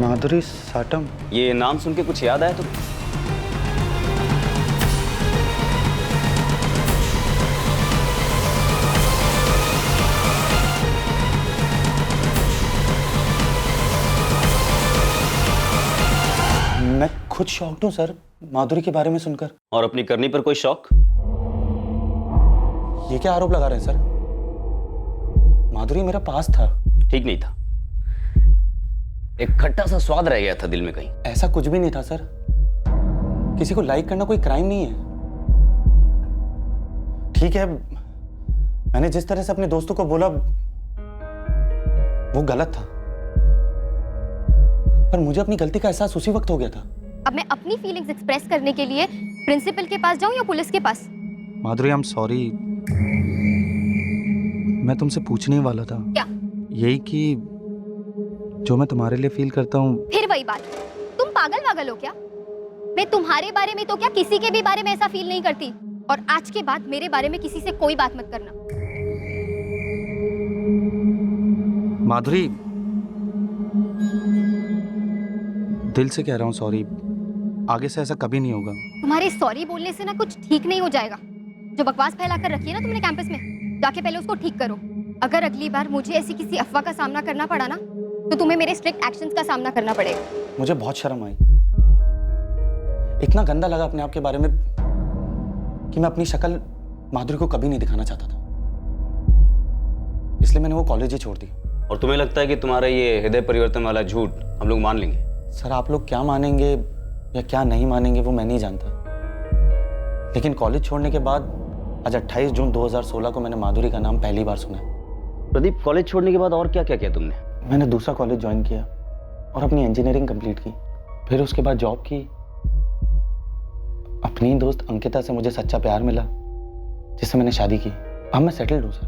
माधुरी साटम? ये नाम सुन के कुछ याद आया तो? मैं खुद शॉक्ड हूँ सर, माधुरी के बारे में सुनकर। और अपनी करनी पर कोई शौक? ये क्या आरोप लगा रहे हैं सर? माधुरी मेरा पास था। ठीक नहीं था, एक खट्टा सा स्वाद रह गया था दिल में कहीं। ऐसा कुछ भी नहीं था सर, किसी को लाइक करना कोई क्राइम नहीं है। ठीक है, मैंने जिस तरह से अपने दोस्तों को बोला वो गलत था, पर मुझे अपनी गलती का एहसास उसी वक्त हो गया था। अब मैं अपनी फीलिंग्स एक्सप्रेस करने के लिए प्रिंसिपल के पास जाऊं या पुलिस के पास? माधुरी, आई एम सॉरी। मैं तुमसे पूछने ही वाला था। क्या? यही कि जो मैं तुम्हारे लिए फील करता हूँ। फिर वही बात, तुम पागल वागल हो क्या? मैं तुम्हारे बारे में तो क्या किसी के भी बारे में ऐसा फील नहीं करती, और आज के बाद मेरे बारे में किसी से कोई बात मत करना। माधुरी, दिल से कह रहा हूँ सॉरी, आगे से ऐसा कभी नहीं होगा। तुम्हारे सॉरी बोलने से ना कुछ ठीक नहीं हो जाएगा। जो बकवास फैलाकर रखी है ना तुमने कैंपस में, जाके पहले उसको ठीक करो। अगर अगली बार मुझे ऐसी किसी अफवाह का सामना करना पड़ा ना, तो तुम्हें मेरे स्ट्रिक्ट एक्शंस का सामना करना पड़ेगा। मुझे बहुत शर्म आई, इतना गंदा लगा अपने आप के बारे में कि मैं अपनी शक्ल माधुरी को कभी नहीं दिखाना चाहता था, इसलिए मैंने वो कॉलेज ही छोड़ दी। और तुम्हें लगता है कि तुम्हारा ये हृदय परिवर्तन वाला झूठ हम लोग मान लेंगे? सर, आप लोग क्या मानेंगे या क्या नहीं मानेंगे वो मैं नहीं जानता, लेकिन कॉलेज छोड़ने के बाद आज 28 जून 2016 को मैंने माधुरी का नाम पहली बार सुना। प्रदीप, कॉलेज छोड़ने के बाद और क्या क्या किया तुमने? मैंने दूसरा कॉलेज ज्वाइन किया और अपनी इंजीनियरिंग कंप्लीट की, फिर उसके बाद जॉब की। अपनी दोस्त अंकिता से मुझे सच्चा प्यार मिला, जिससे मैंने शादी की। अब मैं सेटल्ड हूँ सर,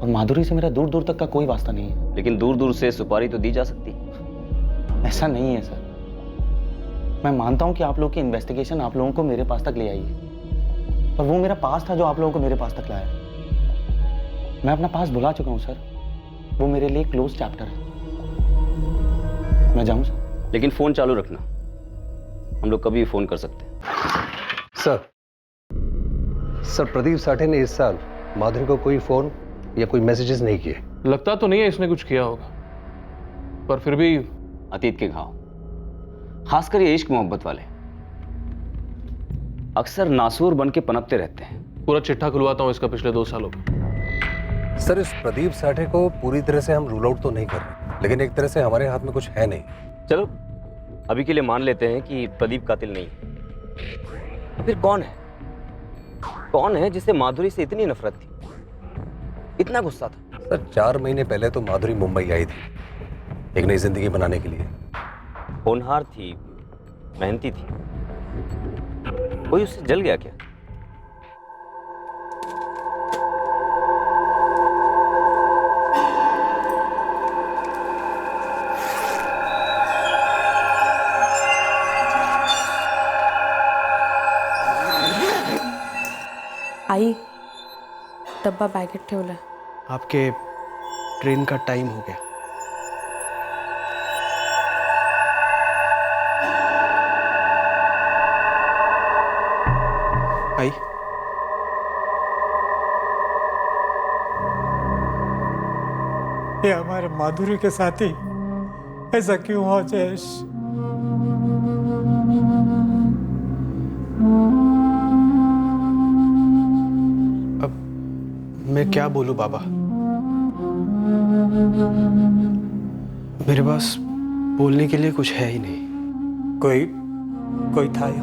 और माधुरी से मेरा दूर दूर तक का कोई वास्ता नहीं है। लेकिन दूर दूर से सुपारी तो दी जा सकती। ऐसा नहीं है सर, मैं मानता हूं कि आप लोगों की इन्वेस्टिगेशन आप लोगों को मेरे पास तक ले आई है, पर वो मेरा पास था जो आप लोगों को मेरे पास तक लाया। मैं अपना पास भुला चुका हूं सर, वो मेरे लिए क्लोज चैप्टर है। मैं जाऊं सर? लेकिन फोन चालू रखना, हम लोग कभी भी फोन कर सकते हैं। सर, प्रदीप साठे ने इस साल माधुरी को कोई फोन या कोई मैसेजेस नहीं किए। लगता तो नहीं है इसने कुछ किया होगा, पर फिर भी अतीत के घाव, खासकर ये इश्क मोहब्बत वाले, अक्सर नासूर बन के पनपते रहते हैं। पूरा चिट्ठा खुलवाता हूं इसका पिछले 2 सालों का। सर, इस प्रदीप साठे को पूरी तरह से हम रूल आउट तो नहीं कर रहे, लेकिन एक तरह से हमारे हाथ में कुछ है नहीं। चलो अभी के लिए मान लेते हैं कि प्रदीप कातिल नहीं है, फिर कौन है? कौन है जिसे माधुरी से इतनी नफरत थी, इतना गुस्सा था? सर, 4 महीने पहले तो माधुरी मुंबई आई थी एक नई जिंदगी बनाने के लिए। होनहार थी, मेहनती थी, कोई उससे जल गया क्या? आई, डब्बा बॅगेत ठेवलाय। आपके ट्रेन का टाइम हो गया। आई, ये हमारे माधुरी के साथ ही ऐसा क्यों हुआ जयेश? अब मैं क्या बोलूं बाबा? मेरे पास बोलने के लिए कुछ है ही नहीं। कोई था या?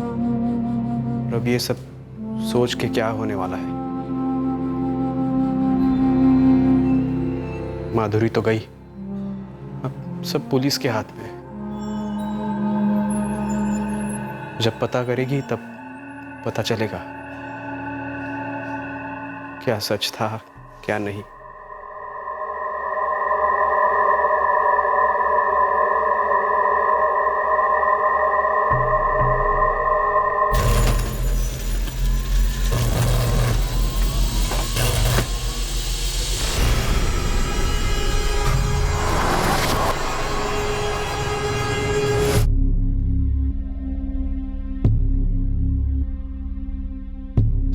और अब ये सब सोच के क्या होने वाला है? माधुरी तो गई, अब सब पुलिस के हाथ में है। जब पता करेगी तब पता चलेगा क्या सच था क्या नहीं।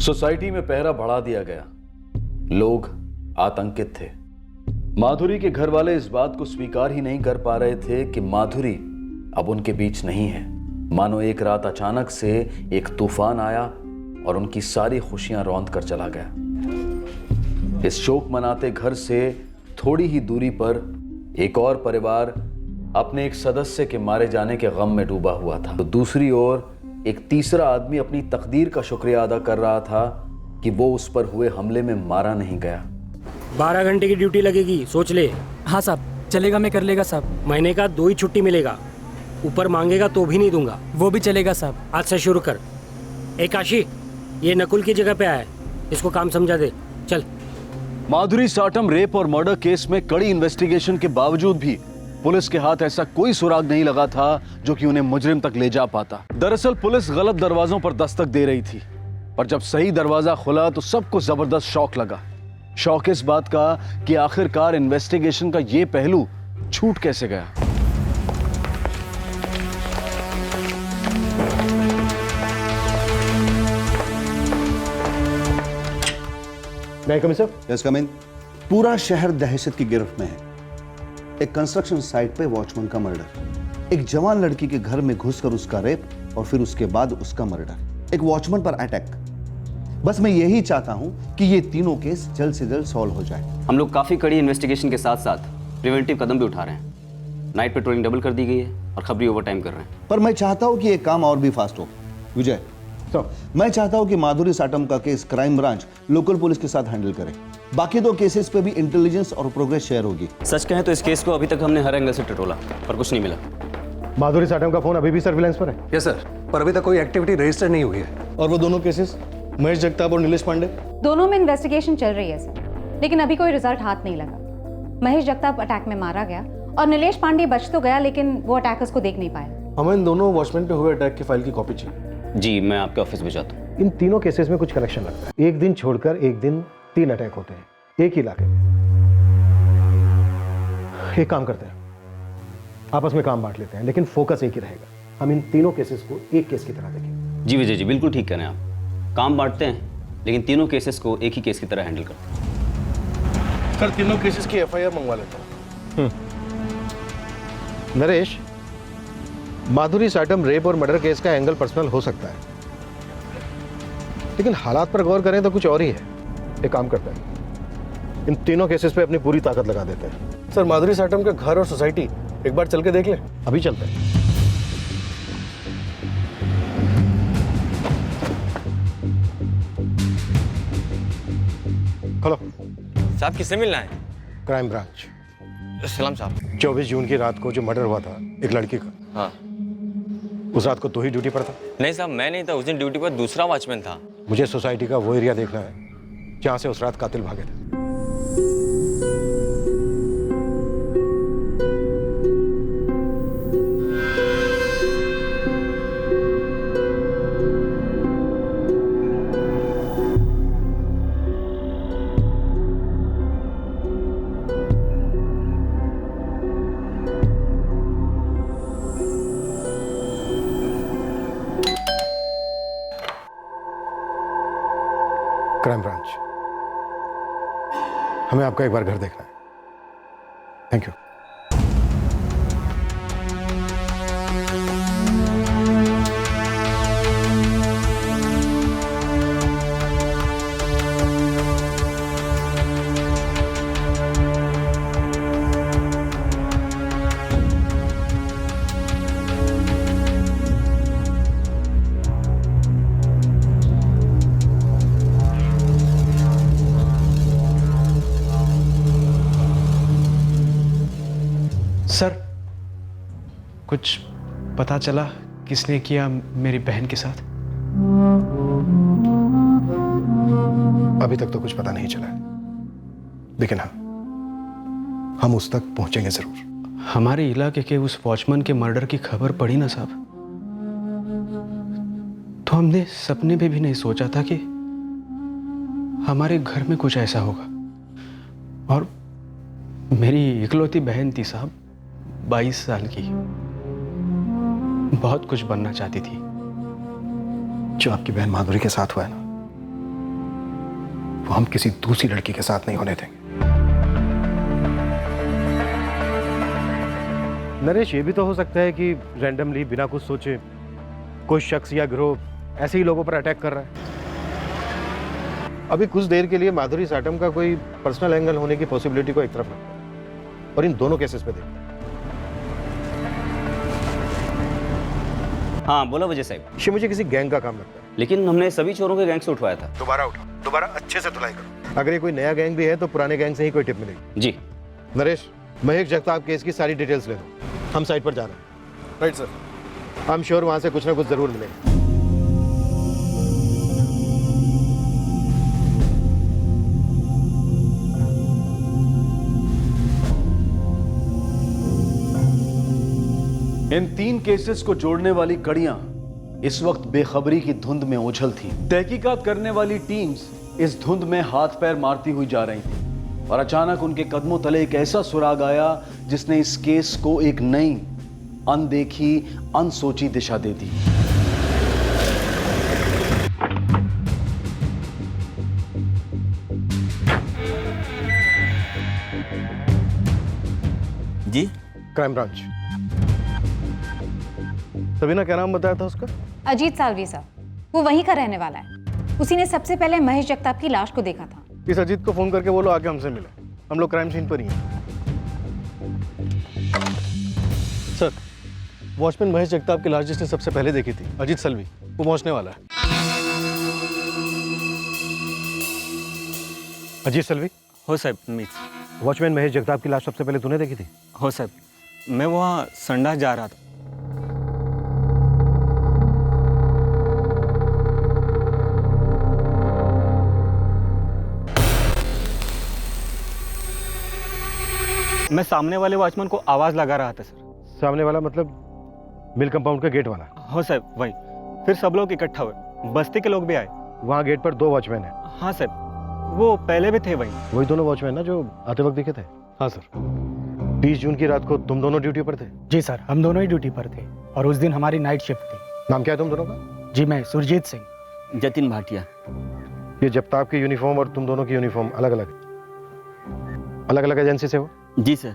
सोसाइटी में पहरा बढ़ा दिया गया। लोग आतंकित थे। माधुरी के घर वाले इस बात को स्वीकार ही नहीं कर पा रहे थे कि माधुरी अब उनके बीच नहीं है। मानो एक रात अचानक से एक तूफान आया और उनकी सारी खुशियां रौंद कर चला गया। इस शोक मनाते घर से थोड़ी ही दूरी पर एक और परिवार अपने एक सदस्य के मारे जाने के गम में डूबा हुआ था। तो दूसरी ओर एक तीसरा आदमी अपनी तकदीर का शुक्रिया अदा कर रहा था कि वो उस पर हुए हमले में मारा नहीं गया। 12 घंटे की ड्यूटी लगेगी, सोच ले। हाँ साहब, चलेगा, मैं कर लेगा साहब। महीने का 2 ही छुट्टी मिलेगा, ऊपर मांगेगा तो भी नहीं दूंगा। वो भी चलेगा साहब। आज से शुरू कर। ए काशी, ये नकुल की जगह पे आया है, इसको काम समझा दे। चल। माधुरी साटम रेप और मर्डर केस में कड़ी इन्वेस्टिगेशन के बावजूद भी पुलिस के हाथ ऐसा कोई सुराग नहीं लगा था जो कि उन्हें मुजरिम तक ले जा पाता। दरअसल पुलिस गलत दरवाजों पर दस्तक दे रही थी, पर जब सही दरवाजा खुला तो सबको जबरदस्त शौक लगा। शौक इस बात का कि आखिरकार इन्वेस्टिगेशन का यह पहलू छूट कैसे गया। मैं कम सर? यस कम इन। पूरा शहर दहशत की गिरफ्त में है। एक कंस्ट्रक्शन साइट पे वॉचमैन का मर्डर, एक जवान लड़की के घर में घुसकर उसका रेप और फिर उसके बाद उसका मर्डर, एक वॉचमैन पर अटैक। बस मैं यही चाहता हूं कि ये तीनों केस जल्द से जल्द सॉल्व हो जाए। हम लोग काफी कड़ी इन्वेस्टिगेशन के साथ साथ प्रिवेंटिव कदम भी उठा रहे हैं। नाइट पेट्रोलिंग डबल कर दी गई है और खबरी ओवरटाइम कर रहे हैं। पर मैं चाहता हूं कि ये काम और भी फास्ट हो। विजय, मैं चाहता हूं कि माधुरी साटम का case crime branch local police के साथ हैंडल करे। बाकी 2 केसेस पे भी इंटेलिजेंस और प्रोग्रेस शेयर होगी। सच कहें तो इस केस को अभी तक हमने हर एंगल से टटोला पर कुछ नहीं मिला। माधुरी साटम का फोन अभी भी सर्विलांस पर है? यस सर, पर अभी तक कोई एक्टिविटी रजिस्टर नहीं हुई है। और वो दोनों केसेस, महेश जगताप और नीलेश पांडे? दोनों में इन्वेस्टिगेशन चल रही है सर, लेकिन अभी कोई रिजल्ट हाथ नहीं लगा। महेश जगताप अटैक में मारा गया और नीलेश पांडे बच तो गया, लेकिन वो अटैकर्स को देख नहीं पाया। हमें इन दोनों वॉचमैन पे हुए अटैक की फाइल की कॉपी चाहिए। जी, मैं आपके ऑफिस भिजवाता हूँ। इन तीनों केसेस में कुछ कनेक्शन लगता है। एक दिन छोड़कर एक दिन 3 अटैक होते हैं एक ही इलाके में। एक काम करते हैं, आपस में काम बांट लेते हैं, लेकिन फोकस एक ही रहेगा। हम इन तीनों केसेस को एक केस की तरह देखें। जी विजय जी, बिल्कुल ठीक कह रहे हैं आप। काम बांटते हैं लेकिन तीनों केसेस को एक ही केस की तरह हैंडल करते हैं। सर, तीनों केसेस की FIR मंगवा लेता हूँ। नरेश, माधुरी साटम रेप और मर्डर केस का एंगल पर्सनल हो सकता है, लेकिन हालात पर गौर करें तो कुछ और ही है। एक काम करते हैं, इन तीनों केसेस पे अपनी पूरी ताकत लगा देते हैं। सर, माधुरी साटम का घर और सोसाइटी एक बार चल के देख लें? अभी चलते हैं। हेलो साहब, किससे मिलना है? Crime branch. सलाम साहब। 24 जून की रात को जो मर्डर हुआ था एक लड़की का, हाँ, उस रात को तू ही ड्यूटी पर था? नहीं साहब, मैं नहीं था। उस दिन ड्यूटी पर दूसरा वॉचमैन था। मुझे सोसाइटी का वो एरिया देखना है जहां से उस रात कातिल भागे थे। क्राइम ब्रांच, हमें आपका एक बार घर देखना है। Thank you. सर, कुछ पता चला किसने किया मेरी बहन के साथ? अभी तक तो कुछ पता नहीं चला है, लेकिन हाँ, हम उस तक पहुंचेंगे जरूर। हमारे इलाके के उस वॉचमैन के मर्डर की खबर पड़ी ना साहब, तो हमने सपने में भी नहीं सोचा था कि हमारे घर में कुछ ऐसा होगा। और मेरी इकलौती बहन थी साहब, 22 साल की, बहुत कुछ बनना चाहती थी। जो आपकी बहन माधुरी के साथ हुआ है ना, वो हम किसी दूसरी लड़की के साथ नहीं होने देंगे। नरेश, ये भी तो हो सकता है कि रैंडमली बिना कुछ सोचे कोई शख्स या गिरोह ऐसे ही लोगों पर अटैक कर रहा है। अभी कुछ देर के लिए माधुरी साटम का कोई पर्सनल एंगल होने की पॉसिबिलिटी को एक तरफ रखते हैं और इन दोनों केसेस पे देखते हैं। हाँ बोलो वजह साहब। ये मुझे किसी गैंग का काम लगता है। लेकिन हमने सभी चोरों के गैंग से उठवाया था। दोबारा उठाओ, दोबारा अच्छे से धुलाई करो। अगर ये कोई नया गैंग भी है तो पुराने गैंग से ही कोई टिप मिलेगी। जी नरेश, महेश जगताप केस की सारी डिटेल्स ले लो। हम साइट पर जा रहे हैं। Right sir. I am sure वहां से कुछ ना कुछ जरूर मिलेगा। इन 3 केसेस को जोड़ने वाली कड़ियां इस वक्त बेखबरी की धुंध में ओझल थी। तहकीकात करने वाली टीम्स इस धुंध में हाथ पैर मारती हुई जा रही थी और अचानक उनके कदमों तले एक ऐसा सुराग आया जिसने इस केस को एक नई, अनदेखी, अनसोची दिशा दे दी। जी क्राइम ब्रांच। सबीना, क्या नाम बताया था उसका? अजीत सालवी साहब, वो वहीं का रहने वाला है। उसी ने सबसे पहले महेश जगताप की लाश को देखा था। इस अजीत को फोन करके बोलो आके हमसे मिले। हम लोग क्राइम सीन पर ही हैं। सर, वॉचमैन महेश जगताप की लाश जिसने सबसे पहले देखी थी, अजीत सलवी, वो पहुंचने वाला है। अजीत सलवी? हो साहब, मीट। वॉचमैन महेश जगताप की लाश सबसे पहले तूने देखी थी? हो साहब, मैं वहाँ संडास जा रहा था। मैं सामने वाले वॉचमैन को आवाज लगा रहा था सर। सामने वाला मतलब मिल कंपाउंड का गेट वाला? हो साहब, वही। फिर सब लोग इकट्ठा हुए, बस्ती के लोग भी आए। वहाँ गेट पर 2 वॉचमैन हैं। हाँ सर, वो पहले भी थे वही दोनों वॉचमैन ना जो आते वक्त दिखे थे? हाँ सर। 20 जून की रात को तुम दोनों ड्यूटी पर थे? जी सर, हम दोनों ही ड्यूटी पर थे और उस दिन हमारी नाइट शिफ्ट थी। नाम क्या है तुम दोनों का? जी, मैं सुरजीत सिंह। जतिन भाटिया। ये जगताप की यूनिफॉर्म और तुम दोनों की यूनिफॉर्म अलग अलग एजेंसी से हो? जी सर,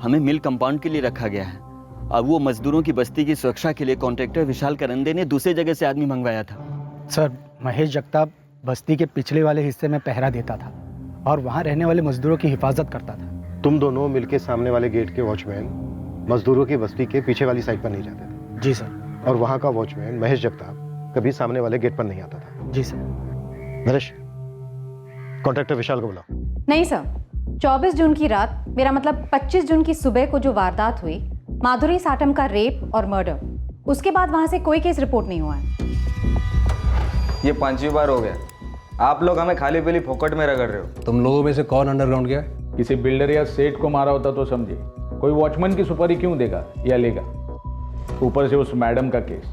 हमें मिल कंपाउंड के लिए रखा गया है। अब वो मजदूरों की बस्ती की सुरक्षा के लिए कॉन्ट्रैक्टर विशाल करंदे ने दूसरे जगह से आदमी मंगवाया था। सर, महेश जगताप बस्ती के पिछले वाले हिस्से में पहरा देता था और वहाँ रहने वाले मजदूरों की हिफाजत करता था। तुम दोनों मिलके सामने वाले गेट के वॉचमैन मजदूरों की बस्ती के पीछे वाली साइड पर नहीं जाते थे? जी सर। और वहाँ का वॉचमैन महेश जगताप कभी सामने वाले गेट पर नहीं आता था? जी सर। नरेश, कॉन्ट्रैक्टर विशाल को बुलाओ। नहीं सर, 24 जून की रात, मेरा मतलब 25 जून की सुबह को जो वारदात हुई, माधुरी साटम का रेप और मर्डर, उसके बाद वहां से कोई केस रिपोर्ट नहीं हुआ है। ये 5वीं बार हो गया। आप लोग हमें खाली पीली फोकट में रगड़ रहे हो। तुम लोगों में से कौन अंडरग्राउंड गया? किसी बिल्डर या सेठ को मारा होता तो समझे, कोई वॉचमैन की सुपारी क्यों देगा या लेगा? ऊपर से उस मैडम का केस,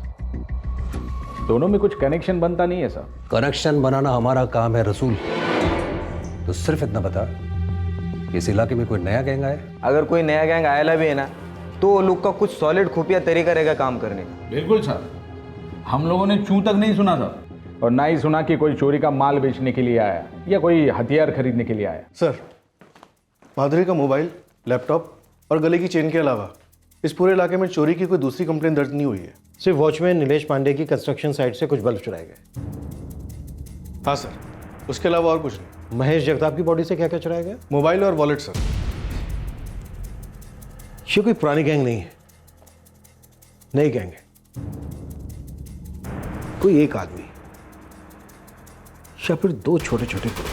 दोनों में कुछ कनेक्शन बनता नहीं है सर। कनेक्शन बनाना हमारा काम है रसूल। तो सिर्फ इतना बता, इस इलाके में कोई नया गैंग आया? अगर कोई नया गैंग आया भी है ना, तो वो लोग का कुछ सॉलिड खुफिया तरीका रहेगा काम करने का। बिल्कुल सर, हम लोगों ने चूं तक नहीं सुना था और ना ही सुना कि कोई चोरी का माल बेचने के लिए आया या कोई हथियार खरीदने के लिए आया। सर, माधुरी का मोबाइल लैपटॉप और गले की चेन के अलावा इस पूरे इलाके में चोरी की कोई दूसरी कंप्लेंट दर्ज नहीं हुई है। सिर्फ वॉचमैन नीलेश पांडे की कंस्ट्रक्शन साइट से कुछ बल्ब चुराए गए। हाँ सर, उसके अलावा और कुछ नहीं। महेश जगताप की बॉडी से क्या क्या चुराया गया? मोबाइल और वॉलेट सर। ये कोई पुरानी गैंग नहीं है, नई गैंग है। कोई एक आदमी या फिर दो छोटे छोटे ग्रुप।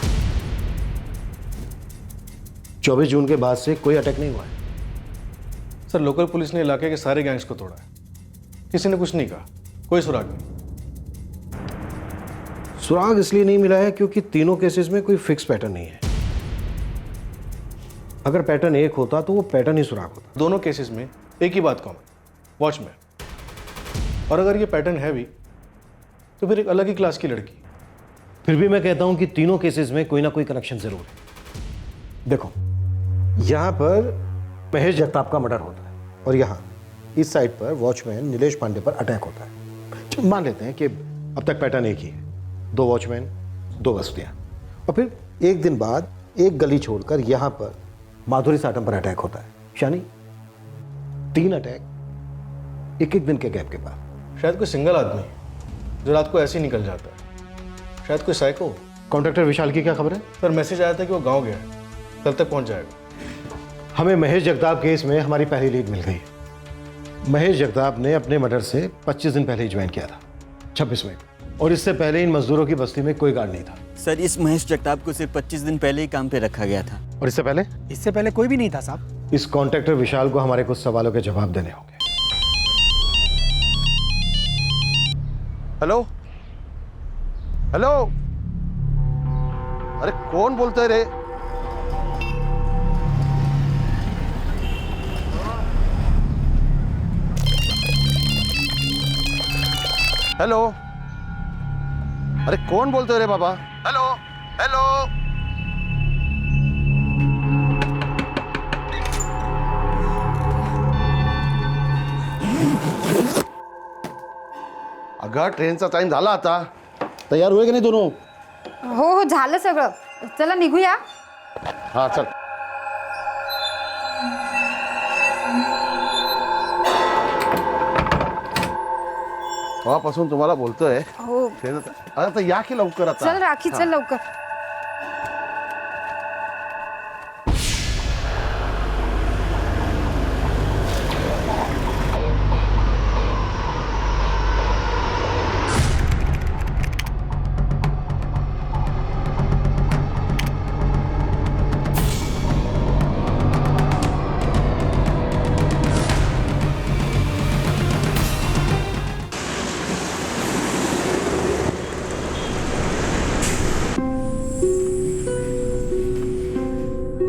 24 जून के बाद से कोई अटैक नहीं हुआ है सर। लोकल पुलिस ने इलाके के सारे गैंग्स को तोड़ा है, किसी ने कुछ नहीं कहा, कोई सुराग नहीं। सुराग इसलिए नहीं मिला है क्योंकि तीनों केसेस में कोई फिक्स पैटर्न नहीं है। अगर पैटर्न एक होता तो वो पैटर्न ही सुराग होता। दोनों केसेस में एक ही बात कॉमन, वॉचमैन। और अगर ये पैटर्न है भी तो फिर एक अलग ही क्लास की लड़की। फिर भी मैं कहता हूं कि तीनों केसेस में कोई ना कोई कनेक्शन जरूर है। देखो, यहां पर महेश जगताप का मर्डर होता है और यहां इस साइड पर वॉचमैन नीलेश पांडे पर अटैक होता है। मान लेते हैं कि अब तक पैटर्न एक ही है, 2 वॉचमैन 2 बस्तियां, और फिर एक दिन बाद एक गली छोड़कर यहां पर माधुरी साटम पर अटैक होता है। यानी 3 अटैक एक दिन के गैप के बाद। शायद कोई सिंगल आदमी जो रात को ऐसे ही निकल जाता है, शायद कोई साइको। कॉन्ट्रैक्टर विशाल की क्या खबर है? सर मैसेज आया था कि वो गांव गया है, कल तक पहुंच जाएगा। हमें महेश जगताप केस में हमारी पहली लीड मिल गई। महेश जगताप ने अपने मर्डर से 25 दिन पहले ही ज्वाइन किया था, 26 मई, और इससे पहले इन मजदूरों की बस्ती में कोई गार्ड नहीं था। सर, इस महेश जगताप को सिर्फ 25 दिन पहले ही काम पे रखा गया था। और इससे पहले? इससे पहले कोई भी नहीं था साहब। इस कॉन्ट्रैक्टर विशाल को हमारे कुछ सवालों के जवाब देने होंगे। हेलो हेलो, अरे कौन बोलते रे? हेलो, अरे कौन बोलते रे बाबा? हेलो हेलो, अगं ट्रेनचा टाइम झाला आता. तयार होय की नाही दोनों? हो हो झालं सगळं. चला निघूया. हा चल. तेव्हापासून तुम्हाला बोलतोय. हो. आता या की लवकर आता. चल राखी चल लवकर.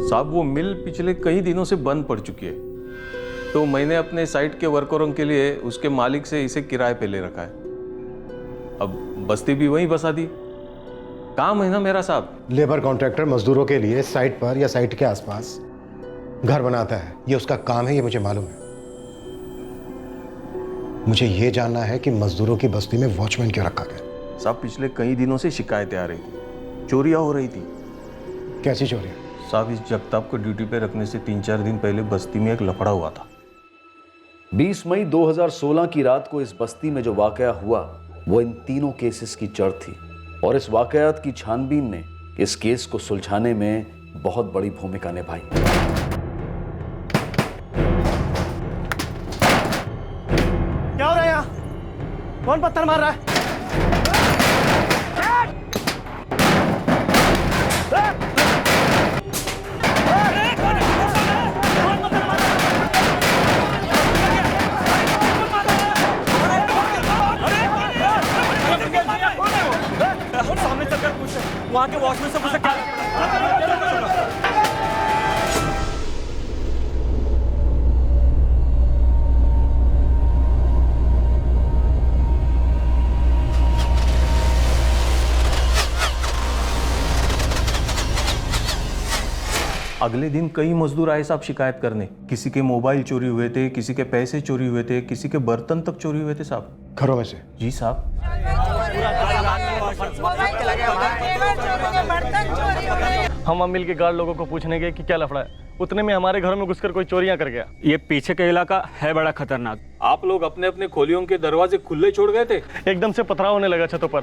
साहब वो मिल पिछले कई दिनों से बंद पड़ चुकी है, तो मैंने अपने साइट के वर्करों के लिए उसके मालिक से इसे किराए पे ले रखा है. अब बस्ती भी वहीं बसा दी. काम है ना मेरा साहब. लेबर कॉन्ट्रैक्टर मजदूरों के लिए साइट पर या साइट के आसपास घर बनाता है, ये उसका काम है, ये मुझे मालूम है. मुझे ये जानना है कि मजदूरों की बस्ती में वॉचमैन क्यों रखा गया. साहब पिछले कई दिनों से शिकायतें आ रही थी, चोरियां हो रही थी. कैसी चोरियां? साहब इस जगताप को ड्यूटी पे रखने से 3-4 दिन पहले बस्ती में एक लफड़ा हुआ था. 20 मई 2016 की रात को इस बस्ती में जो वाकया हुआ वो इन तीनों केसेस की जड़ थी, और इस वाकयात की छानबीन ने इस केस को सुलझाने में बहुत बड़ी भूमिका निभाई. क्या हो रहा है यहाँ? कौन पत्थर मार रहा है? सामने चलकर पूछ, वहां के वॉचमैन से पूछ क्या. अगले दिन कई मजदूर आए साहब शिकायत करने. किसी के मोबाइल चोरी हुए थे, किसी के पैसे चोरी हुए थे, किसी के बर्तन तक चोरी हुए थे साहब. घरों में से? जी साहब. बर्तन चोरी हो गए. हम मिल के गार्ड लोगों को पूछने गए कि क्या लफड़ा है, उतने में हमारे घर में घुसकर कोई चोरियां कर गया। ये पीछे का इलाका है बड़ा खतरनाक। आप लोग अपने अपने खोलियों के दरवाजे खुले छोड़ गए थे। एकदम से पथराव होने लगा छतों पर,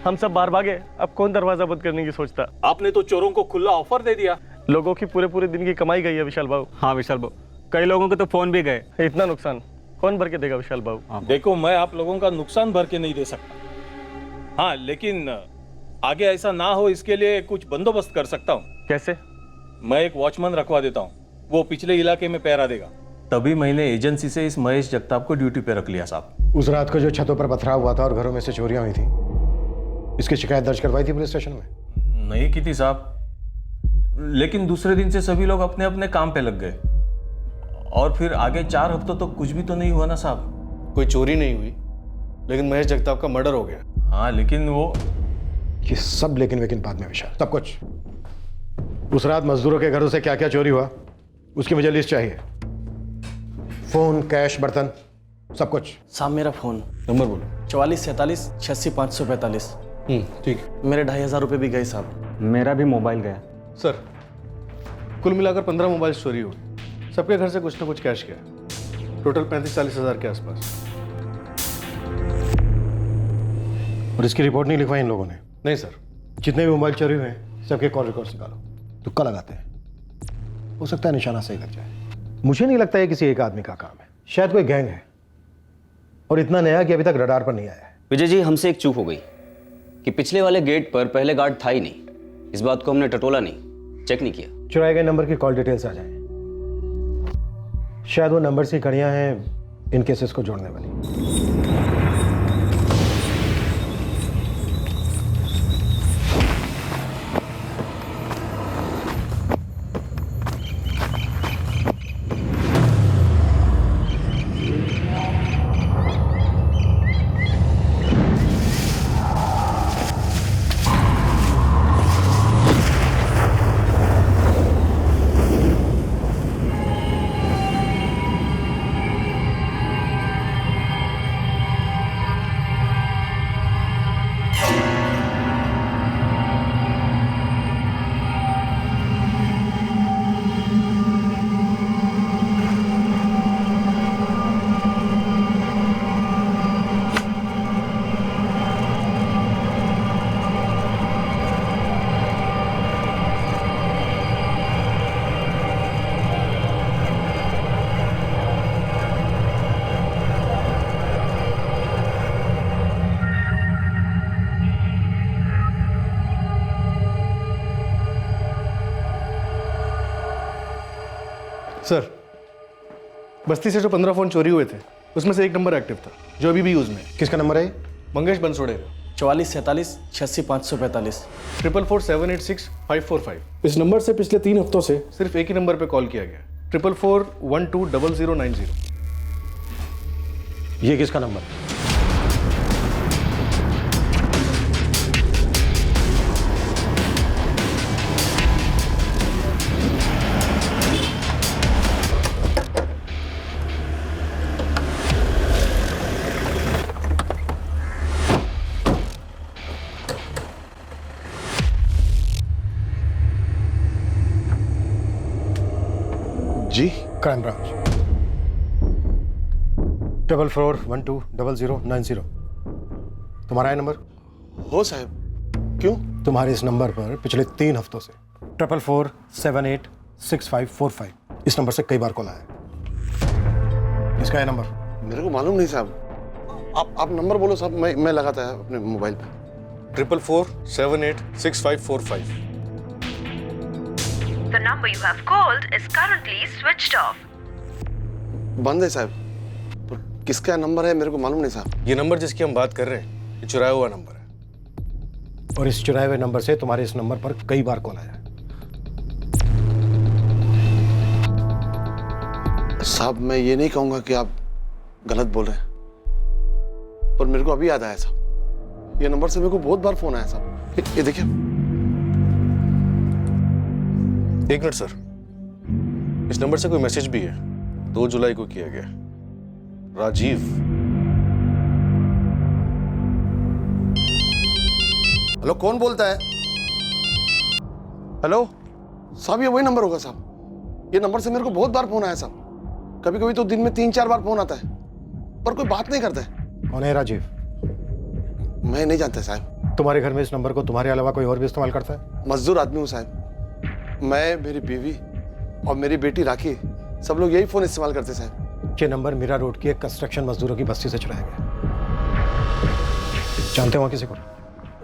हम सब बाहर भागे। अब कौन दरवाजा बंद करने की सोचता। आपने तो चोरों को खुला ऑफर दे दिया। लोगों की पूरे दिन की कमाई गई है विशाल बाबू। हाँ विशाल बाबू, कई लोगों के तो फोन भी गए। इतना नुकसान कौन भर के देगा विशाल बाबू? देखो, मैं आप लोगों का नुकसान भर के नहीं दे सकता। हाँ, लेकिन आगे ऐसा ना हो इसके लिए कुछ बंदोबस्त कर सकता हूँ। कैसे? मैं एक वॉचमैन रखवा देता हूँ, वो पिछले इलाके में पहरा देगा। तभी मैंने एजेंसी से इस महेश जगताप को ड्यूटी पे रख लिया साहब। उस रात को जो छतों पर पथराव हुआ था और घरों में से चोरियां हुई थी, इसकी शिकायत दर्ज करवाई थी पुलिस स्टेशन में? नहीं की थी साहब, लेकिन दूसरे दिन से सभी लोग अपने अपने काम पे लग गए और फिर आगे 4 हफ्तों तो कुछ भी तो नहीं हुआ ना साहब। कोई चोरी नहीं हुई, लेकिन महेश जगताप का मर्डर हो गया। हाँ, लेकिन वो ये सब लेकिन बाद में विशाल, सब कुछ। उस रात मजदूरों के घरों से क्या क्या चोरी हुआ उसकी मुझे लिस्ट चाहिए। फोन, कैश, बर्तन, सब कुछ। साहब मेरा फोन नंबर बोलो। 44 47 86 545। ठीक। मेरे 2500 रुपये भी गए साहब। मेरा भी मोबाइल गया। सर, कुल मिलाकर 15 मोबाइल चोरी हुई। सबके घर से कुछ ना कुछ कैश गया, टोटल 35-40 हज़ार के आसपास। और इसकी रिपोर्ट नहीं लिखवाई इन लोगों ने? नहीं सर, जितने भी मोबाइल चोरी हुए हैं सबके कॉल रिकॉर्ड्स निकालो, तुक्का लगाते हैं, हो सकता है निशाना सही लग जाए। मुझे नहीं लगता है किसी एक आदमी का काम है, शायद कोई गैंग है, और इतना नया कि अभी तक रडार पर नहीं आया है। विजय जी, हमसे एक चूक हो गई कि पिछले वाले गेट पर पहले गार्ड था ही नहीं। इस बात को हमने टटोला नहीं, चेक नहीं किया। चुराए गए नंबर की कॉल डिटेल्स आ जाए, शायद वो नंबर से कड़ियां हैं इन केसेस को जोड़ने वाली। सर, बस्ती से जो 15 फोन चोरी हुए थे उसमें से एक नंबर एक्टिव था जो अभी भी यूज में है। किसका नंबर है? मंगेश बंसोड़े। 44 47 86 545। 444-786-545। इस नंबर से पिछले 3 हफ्तों से सिर्फ एक ही नंबर पे कॉल किया गया, 444-120090। ये किसका नंबर? जी, क्राइम ब्रांच। 444-120090। तुम्हारा है नंबर? हो साहब। क्यों? तुम्हारे इस नंबर पर पिछले 3 हफ्तों से 444-786545 इस नंबर से कई बार कॉल आया है। इसका है नंबर? मेरे को मालूम नहीं साहब। आप नंबर बोलो साहब, मैं लगाता है अपने मोबाइल पे। 444-786545। The number you have called is currently switched off. बंद है साहब। तो किसका नंबर है मेरे को मालूम नहीं साहब। ये नंबर जिसकी हम बात कर रहे हैं ये चुराया हुआ नंबर है, और इस चुराए हुए नंबर से तुम्हारे इस नंबर पर कई बार कॉल आया है। साहब, मैं ये नहीं कहूंगा कि आप गलत बोल रहे हैं, पर मेरे को अभी याद आया साहब, ये नंबर से मेरे को बहुत बार फोन आया साहब। ये देखिए। एक मिनट सर, इस नंबर से कोई मैसेज भी है, 2 जुलाई को किया गया। राजीव। हेलो, कौन बोलता है? हेलो। साहब ये वही नंबर होगा साहब। ये नंबर से मेरे को बहुत बार फोन आया साहब। कभी कभी तो दिन में 3-4 बार फोन आता है, पर कोई बात नहीं करता है। कौन है राजीव? मैं नहीं जानता साहब। तुम्हारे घर में इस नंबर को तुम्हारे अलावा कोई और भी इस्तेमाल करता है? मजदूर आदमी हूँ साहब। मैं, मेरी बीवी और मेरी बेटी राखी, सब लोग यही फोन इस्तेमाल करते साहब। ये नंबर मीरा रोड की एक कंस्ट्रक्शन मजदूरों की बस्ती से चुराया गया। जानते हो वहाँ किसी को?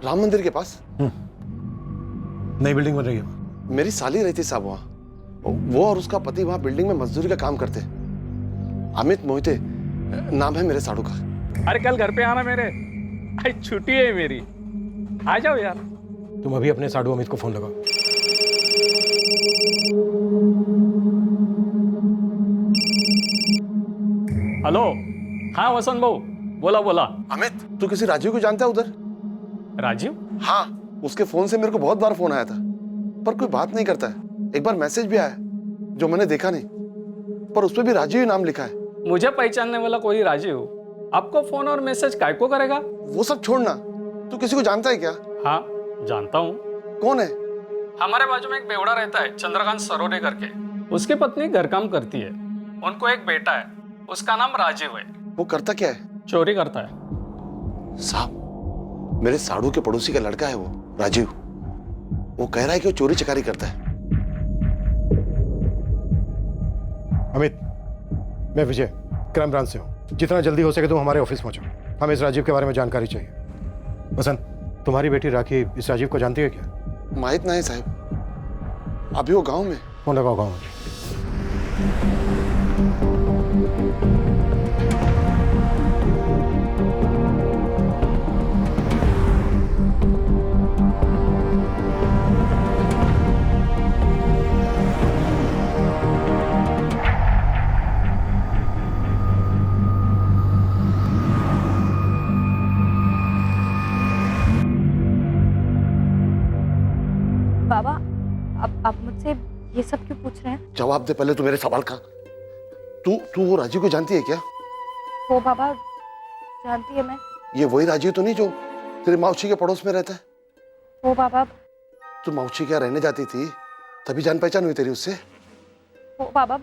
राम मंदिर के पास नई बिल्डिंग बन रही है। मेरी साली रहती साहब वहाँ। वो और उसका पति वहाँ बिल्डिंग में मजदूरी का काम करते। अमित मोहिते नाम है मेरे साड़ू का। अरे कल घर पे आना मेरे, आज छुट्टी है मेरी, आ जाओ यार। तुम अभी अपने साड़ू अमित को फोन लगाओ। हेलो, हाँ वसंत भाऊ, बोला बोला। अमित, तू किसी राजीव को जानता है उधर? राजीव? हाँ, उसके फोन से मेरे को बहुत बार फोन आया था, पर कोई बात नहीं करता है। एक बार मैसेज भी आया जो मैंने देखा नहीं, पर उस पर भी राजीव ही नाम लिखा है। मुझे पहचानने वाला कोई राजीव आपको फोन और मैसेज काय को करेगा? वो सब छोड़ना, तू किसी को जानता है क्या? हाँ जानता हूँ। कौन है? हमारे बाजू में एक बेवड़ा रहता है, चंद्रकांत सरोदे करके। उसकी पत्नी घर काम करती है, उनको एक बेटा है, उसका नाम राजीव है। वो करता क्या है? चोरी करता है साहब। मेरे साड़ू के पड़ोसी का लड़का है वो राजीव। वो कह रहा है कि वो चोरी चकारी करता है। अमित, मैं विजय, क्राइम ब्रांच से हूँ। जितना जल्दी हो सके तुम हमारे ऑफिस पहुंचो, हमें इस राजीव के बारे में जानकारी चाहिए। बसंत, तुम्हारी बेटी राखी इस राजीव को जानती है क्या? माहित नहीं साहब, अभी वो गांव में। फोन लगाओ गाँव में। बाबा, आप मुझसे ये सब क्यों पूछ रहे हैं? जवाब दे पहले तू मेरे सवाल का। तू वो राजीव को जानती है क्या? वो बाबा, जानती है मैं। ये वही राजीव तो नहीं जो तेरे मौसी के पड़ोस में रहता है? वो बाबा। तू मौसी क्या रहने जाती थी, तभी जान पहचान हुई तेरी उससे? वो बाबा,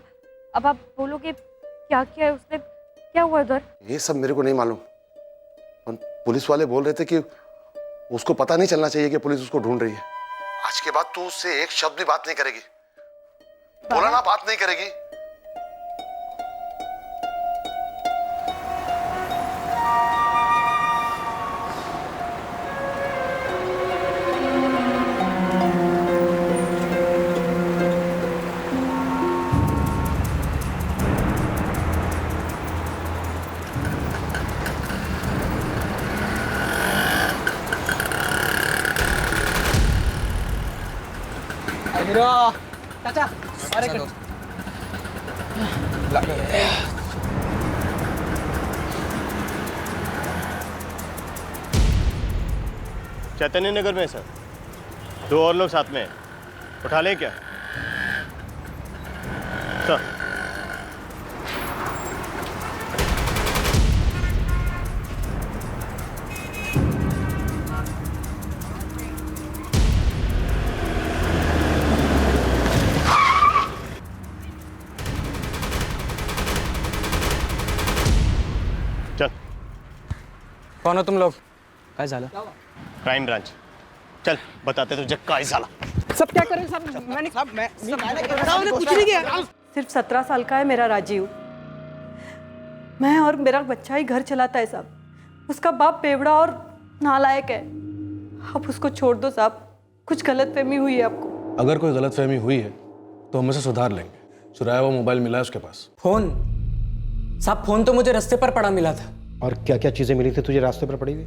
अब आप बोलोगे क्या किया है उसने, क्या हुआ उधर? ये सब मेरे को नहीं मालूम। और पुलिस वाले बोल रहे थे कि उसको पता नहीं चलना चाहिए कि पुलिस उसको ढूंढ रही है। आज के बाद तू उससे एक शब्द भी बात नहीं करेगी। बोला ना, बात नहीं करेगी। चाचा, अरे चैतन्य नगर में सर, 2 और लोग साथ में हैं। उठा लें क्या सर? कौन हो तुम लोग? काय झालं? क्राइम ब्रांच, चल बताते तुझे काय झाला। सब क्या करें साहब? मैंने कुछ नहीं किया। सिर्फ 17 साल का है मेरा राजीव। मैं और मेरा बच्चा ही घर चलाता है साहब। उसका बाप बेवड़ा और नालायक है। आप उसको छोड़ दो साहब, कुछ गलतफहमी हुई है आपको। अगर कोई गलतफहमी हुई है तो हम उसे सुधार लेंगे। चुराया हुआ मोबाइल मिला है उसके पास। फोन साहब, फोन तो मुझे रास्ते पर पड़ा मिला था। और क्या क्या चीजें मिली थी तुझे रास्ते पर पड़ी हुई?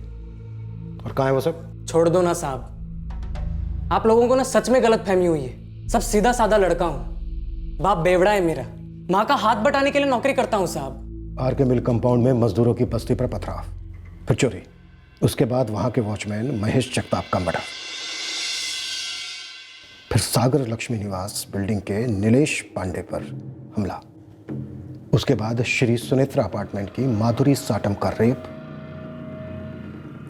और कहाँ है वो सब? छोड़ दो ना साहब, आप लोगों को ना सच में गलतफहमी हुई है। सब सीधा साधा लड़का हूँ, बाप बेवड़ा है मेरा, माँ का हाथ बटाने के लिए नौकरी करता हूँ साहब। आर के मिल कंपाउंड में मजदूरों की बस्ती पर पथराव, फिर चोरी, उसके बाद वहां के वॉचमैन महेश जगताप का मर्डर, फिर सागर लक्ष्मी निवास बिल्डिंग के नीलेश पांडे पर हमला, उसके बाद श्री सुनेत्रा अपार्टमेंट की माधुरी साटम का रेप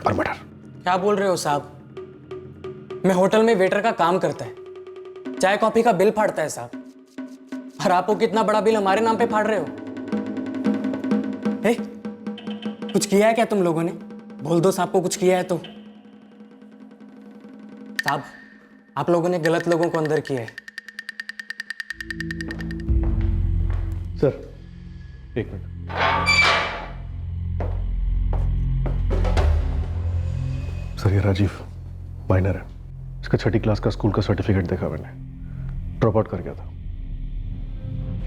और मर्डर। क्या बोल रहे हो साहब? मैं होटल में वेटर का काम करता है, चाय कॉफी का बिल फाड़ता है साहब, और आप वो कितना बड़ा बिल हमारे नाम पे फाड़ रहे हो। कुछ किया है क्या तुम लोगों ने? बोल दो साहब को कुछ किया है तो। साहब, आप लोगों ने गलत लोगों को अंदर किया है। सर एक मिनट। सर ये राजीव माइनर है, इसका 6ठी क्लास का स्कूल का सर्टिफिकेट देखा मैंने, ड्रॉप आउट कर गया था।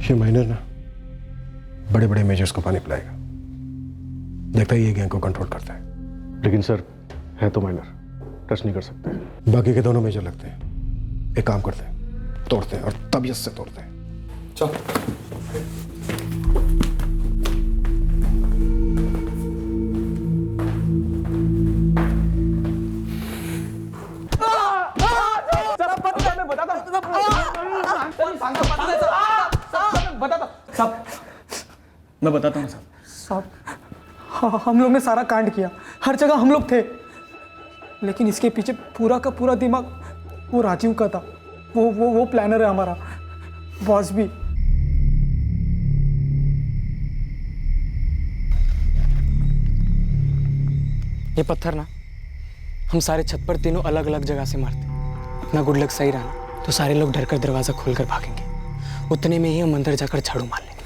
ये माइनर ना बड़े बड़े मेजर्स को पानी पिलाएगा, देखता ही ये गैंग को कंट्रोल करता है। लेकिन सर है तो माइनर, टच नहीं कर सकते। बाकी के दोनों मेजर लगते हैं। एक काम करते हैं, तोड़ते हैं और तबीयत से तोड़ते हैं। चल। मैं बताता हूँ साहब, हम लोग ने सारा कांड किया, हर जगह हम लोग थे, लेकिन इसके पीछे पूरा का पूरा दिमाग वो राजीव का था। वो प्लानर है हमारा, बॉस भी। ये पत्थर ना हम सारे छत पर तीनों अलग अलग जगह से मारते। अपना गुड लक सही रहा ना तो सारे लोग डरकर दरवाजा खोलकर भागेंगे। उतने में ही हम अंदर जाकर झाड़ू मार लेंगे।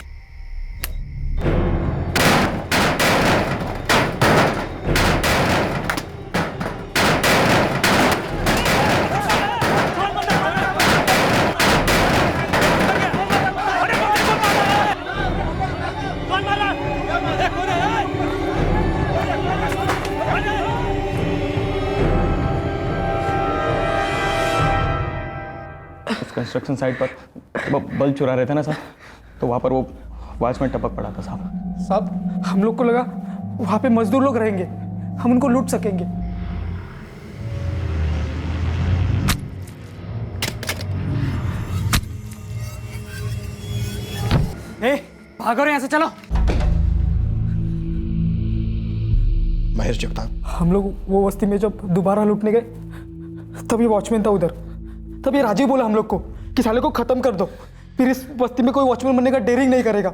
कंस्ट्रक्शन साइट पर बल्ब चुरा रहे थे ना साहब, तो वहाँ पर वो वॉचमैन टपक पड़ा था साहब हम लोग को लगा वहाँ पे मजदूर लोग रहेंगे, हम उनको लूट सकेंगे। भागो यहाँ से, चलो। महेश जगताप, हम लोग वो बस्ती में जब दोबारा लूटने गए तब ये वॉचमैन था उधर। तब ये राजीव बोला हम लोग को कि साले को खत्म कर दो, फिर इस बस्ती में कोई वॉचमैन बनने का डेयरिंग नहीं करेगा।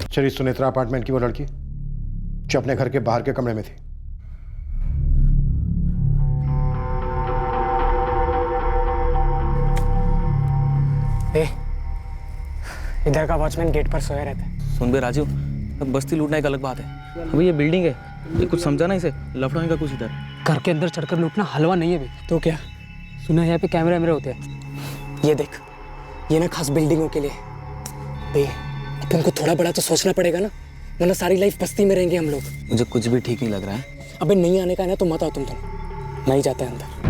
चलिए सुनेत्रा अपार्टमेंट की वो लड़की जो अपने घर के बाहर के कमरे में थी। इधर का वॉचमैन गेट पर सोया रहता है। सुन बे राजू, अब बस्ती लूटना एक अलग बात है। अभी ये बिल्डिंग है, ये कुछ समझा ना, इसे लफड़ा का कुछ इधर। घर के अंदर चढ़कर लूटना हलवा नहीं है भी तो क्या। सुना है यहाँ पे कैमरे वैमरे होते हैं। ये देख, ये ना खास बिल्डिंगों के लिए। अपन को थोड़ा बड़ा तो सोचना पड़ेगा ना, वरना सारी लाइफ बस्ती में रहेंगे हम लोग। मुझे कुछ भी ठीक नहीं लग रहा है। अबे नहीं आने का है ना तो मत आओ तुम नहीं जाते अंदर।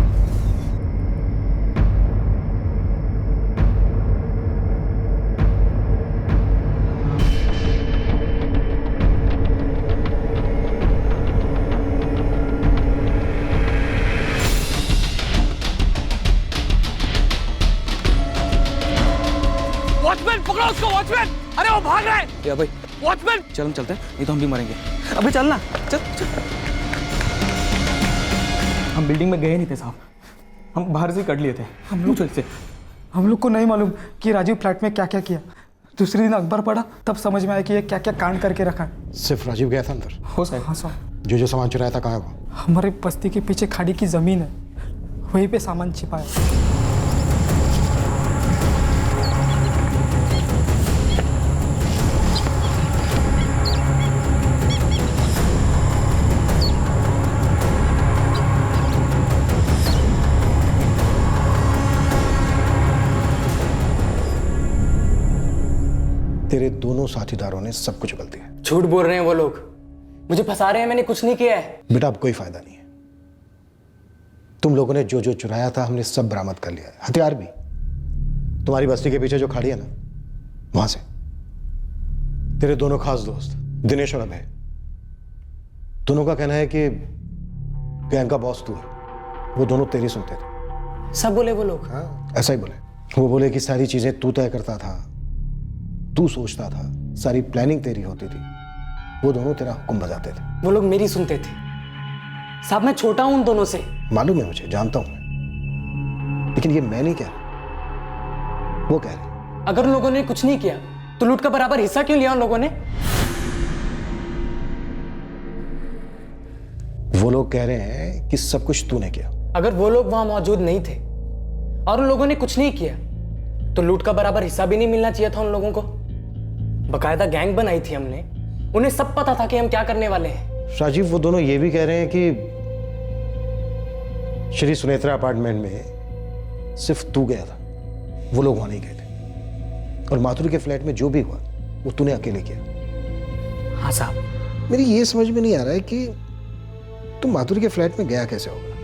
वॉचमैन पकड़ो उसको, वॉचमैन! अरे वो भाग रहा है। या भाई वॉचमैन, चल हम चलते हैं, नहीं तो हम भी मरेंगे। अबे चलना, चल चल। हम बिल्डिंग में गए नहीं थे साहब, हम बाहर से कर लिए थे। हम लोग को नहीं मालूम कि राजीव फ्लैट में क्या क्या किया। दूसरे दिन अखबार पढ़ा तब समझ में आया कि ये क्या क्या कांड करके रखा है। सिर्फ राजीव गया था अंदर? हो साहब। हाँ साहब। जो सामान चुराया था कहाँ वो? हमारे बस्ती के पीछे खाड़ी की जमीन है, वहीं पे सामान छिपाया। तेरे दोनों साथीदारों ने सब कुछ उगल दिया। झूठ बोल रहे हैं वो लोग, मुझे फंसा रहे हैं, मैंने कुछ नहीं किया है। बेटा अब कोई फायदा नहीं है, तुम लोगों ने जो जो चुराया था हमने सब बरामद कर लिया है, हथियार भी। तुम्हारी बस्ती के पीछे जो खाड़ी है ना, वहां से तेरे दोनों खास दोस्त दिनेश और अभय, दोनों का कहना है कि गैंग का बॉस तू है, वो दोनों तेरी सुनते थे। सब बोले वो लोग? हाँ ऐसा ही बोले। वो बोले कि सारी चीजें तू तय करता था, तू सोचता था, सारी प्लानिंग तेरी होती थी, वो दोनों तेरा हुक्म बजाते थे। वो लोग मेरी सुनते थे साहब, मैं छोटा हूं उन दोनों से। मालूम है मुझे, जानता हूं मैं, लेकिन ये मैं नहीं कह रहा, वो कह रहे। अगर उन लोगों ने कुछ नहीं किया तो लूट का बराबर हिस्सा क्यों लिया उन लोगों ने? वो लोग कह रहे हैं कि सब कुछ तूने किया। अगर वो लोग वहां मौजूद नहीं थे और उन लोगों ने कुछ नहीं किया तो लूट का बराबर हिस्सा भी नहीं मिलना चाहिए था उन लोगों को। बकायदा गैंग बनाई थी हमने, उन्हें सब पता था कि हम क्या करने वाले हैं। राजीव, वो दोनों ये भी कह रहे हैं कि श्री सुनेत्रा अपार्टमेंट में सिर्फ तू गया था, वो लोग वहां नहीं गए थे, और माथुर के फ्लैट में जो भी हुआ वो तूने अकेले किया। हाँ साहब। मेरी ये समझ में नहीं आ रहा है कि तुम माथुर के फ्लैट में गया कैसे होगा।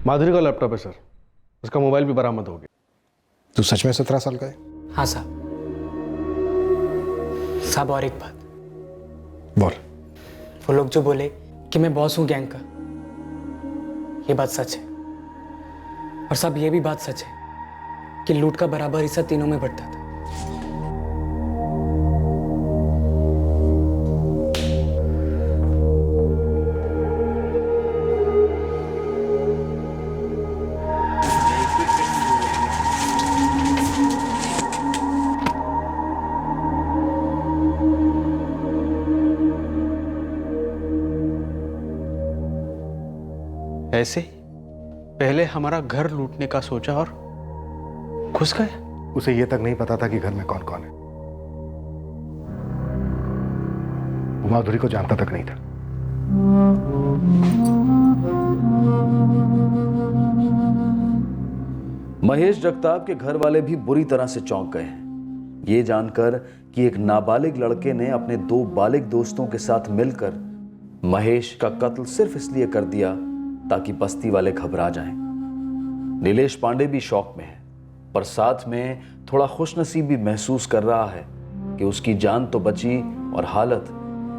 माधुरी का लैपटॉप है सर, उसका मोबाइल भी बरामद हो गया। तू सच में 17 साल का है? हाँ साहब। साहब और एक बात। बोल। वो लोग जो बोले कि मैं बॉस हूं गैंग का, ये बात सच है। और साहब ये भी बात सच है कि लूट का बराबर हिस्सा तीनों में बढ़ता था। ऐसे पहले हमारा घर लूटने का सोचा और घुस गए। उसे यह तक नहीं पता था कि घर में कौन कौन है। वो माधुरी को जानता तक नहीं था। महेश जगताप के घर वाले भी बुरी तरह से चौंक गए हैं ये जानकर कि एक नाबालिग लड़के ने अपने 2 बालिग दोस्तों के साथ मिलकर महेश का कत्ल सिर्फ इसलिए कर दिया ताकि बस्ती वाले घबरा जाएं। नीलेश पांडे भी शौक में है, पर साथ में थोड़ा खुशनसीब भी महसूस कर रहा है कि उसकी जान तो बची और हालत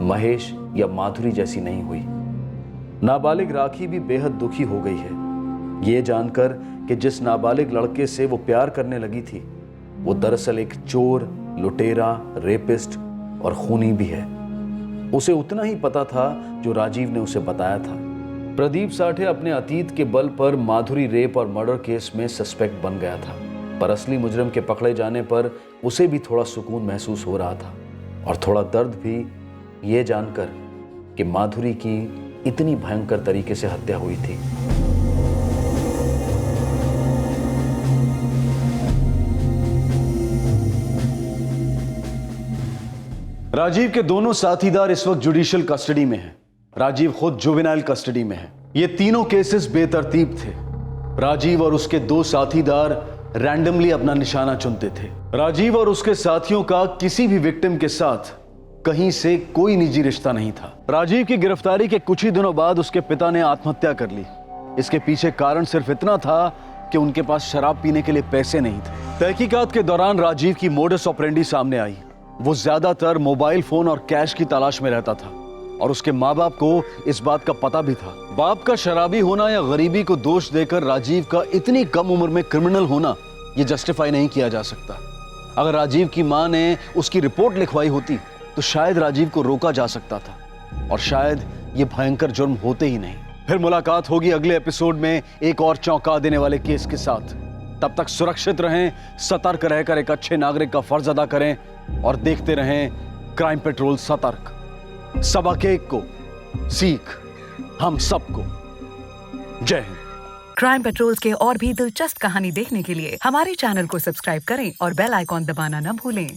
महेश या माधुरी जैसी नहीं हुई। नाबालिग राखी भी बेहद दुखी हो गई है ये जानकर कि जिस नाबालिग लड़के से वो प्यार करने लगी थी वो दरअसल एक चोर, लुटेरा, रेपिस्ट और खूनी भी है। उसे उतना ही पता था जो राजीव ने उसे बताया था। प्रदीप साठे अपने अतीत के बल पर माधुरी रेप और मर्डर केस में सस्पेक्ट बन गया था, पर असली मुजरिम के पकड़े जाने पर उसे भी थोड़ा सुकून महसूस हो रहा था और थोड़ा दर्द भी ये जानकर कि माधुरी की इतनी भयंकर तरीके से हत्या हुई थी। राजीव के दोनों साथीदार इस वक्त जुडिशियल कस्टडी में हैं। राजीव खुद जुवेनाइल कस्टडी में है। ये तीनों केसेस बेतरतीब थे। राजीव और उसके 2 साथीदार रैंडमली अपना निशाना चुनते थे। राजीव और उसके साथियों का किसी भी विक्टिम के साथ कहीं से कोई निजी रिश्ता नहीं था। राजीव की गिरफ्तारी के कुछ ही दिनों बाद उसके पिता ने आत्महत्या कर ली। इसके पीछे कारण सिर्फ इतना था कि उनके पास शराब पीने के लिए पैसे नहीं थे। तहकीकात के दौरान राजीव की मोडस ऑपरेंडी सामने आई। वो ज्यादातर मोबाइल फोन और कैश की तलाश में रहता था और उसके माँ बाप को इस बात का पता भी था। बाप का शराबी होना या गरीबी को दोष देकर राजीव का इतनी कम उम्र में क्रिमिनल होना ये जस्टिफाई नहीं किया जा सकता। अगर राजीव की मां ने उसकी रिपोर्ट लिखवाई होती तो शायद राजीव को रोका जा सकता था और शायद ये भयंकर जुर्म होते ही नहीं। फिर मुलाकात होगी अगले एपिसोड में एक और चौंका देने वाले केस के साथ। तब तक सुरक्षित रहें, सतर्क रहकर एक अच्छे नागरिक का फर्ज अदा करें और देखते रहें क्राइम पेट्रोल सतर्क। सबक एक को सीख हम सबको। जय हिंद। क्राइम पेट्रोल के और भी दिलचस्प कहानी देखने के लिए हमारे चैनल को सब्सक्राइब करें और बेल आइकॉन दबाना न भूलें।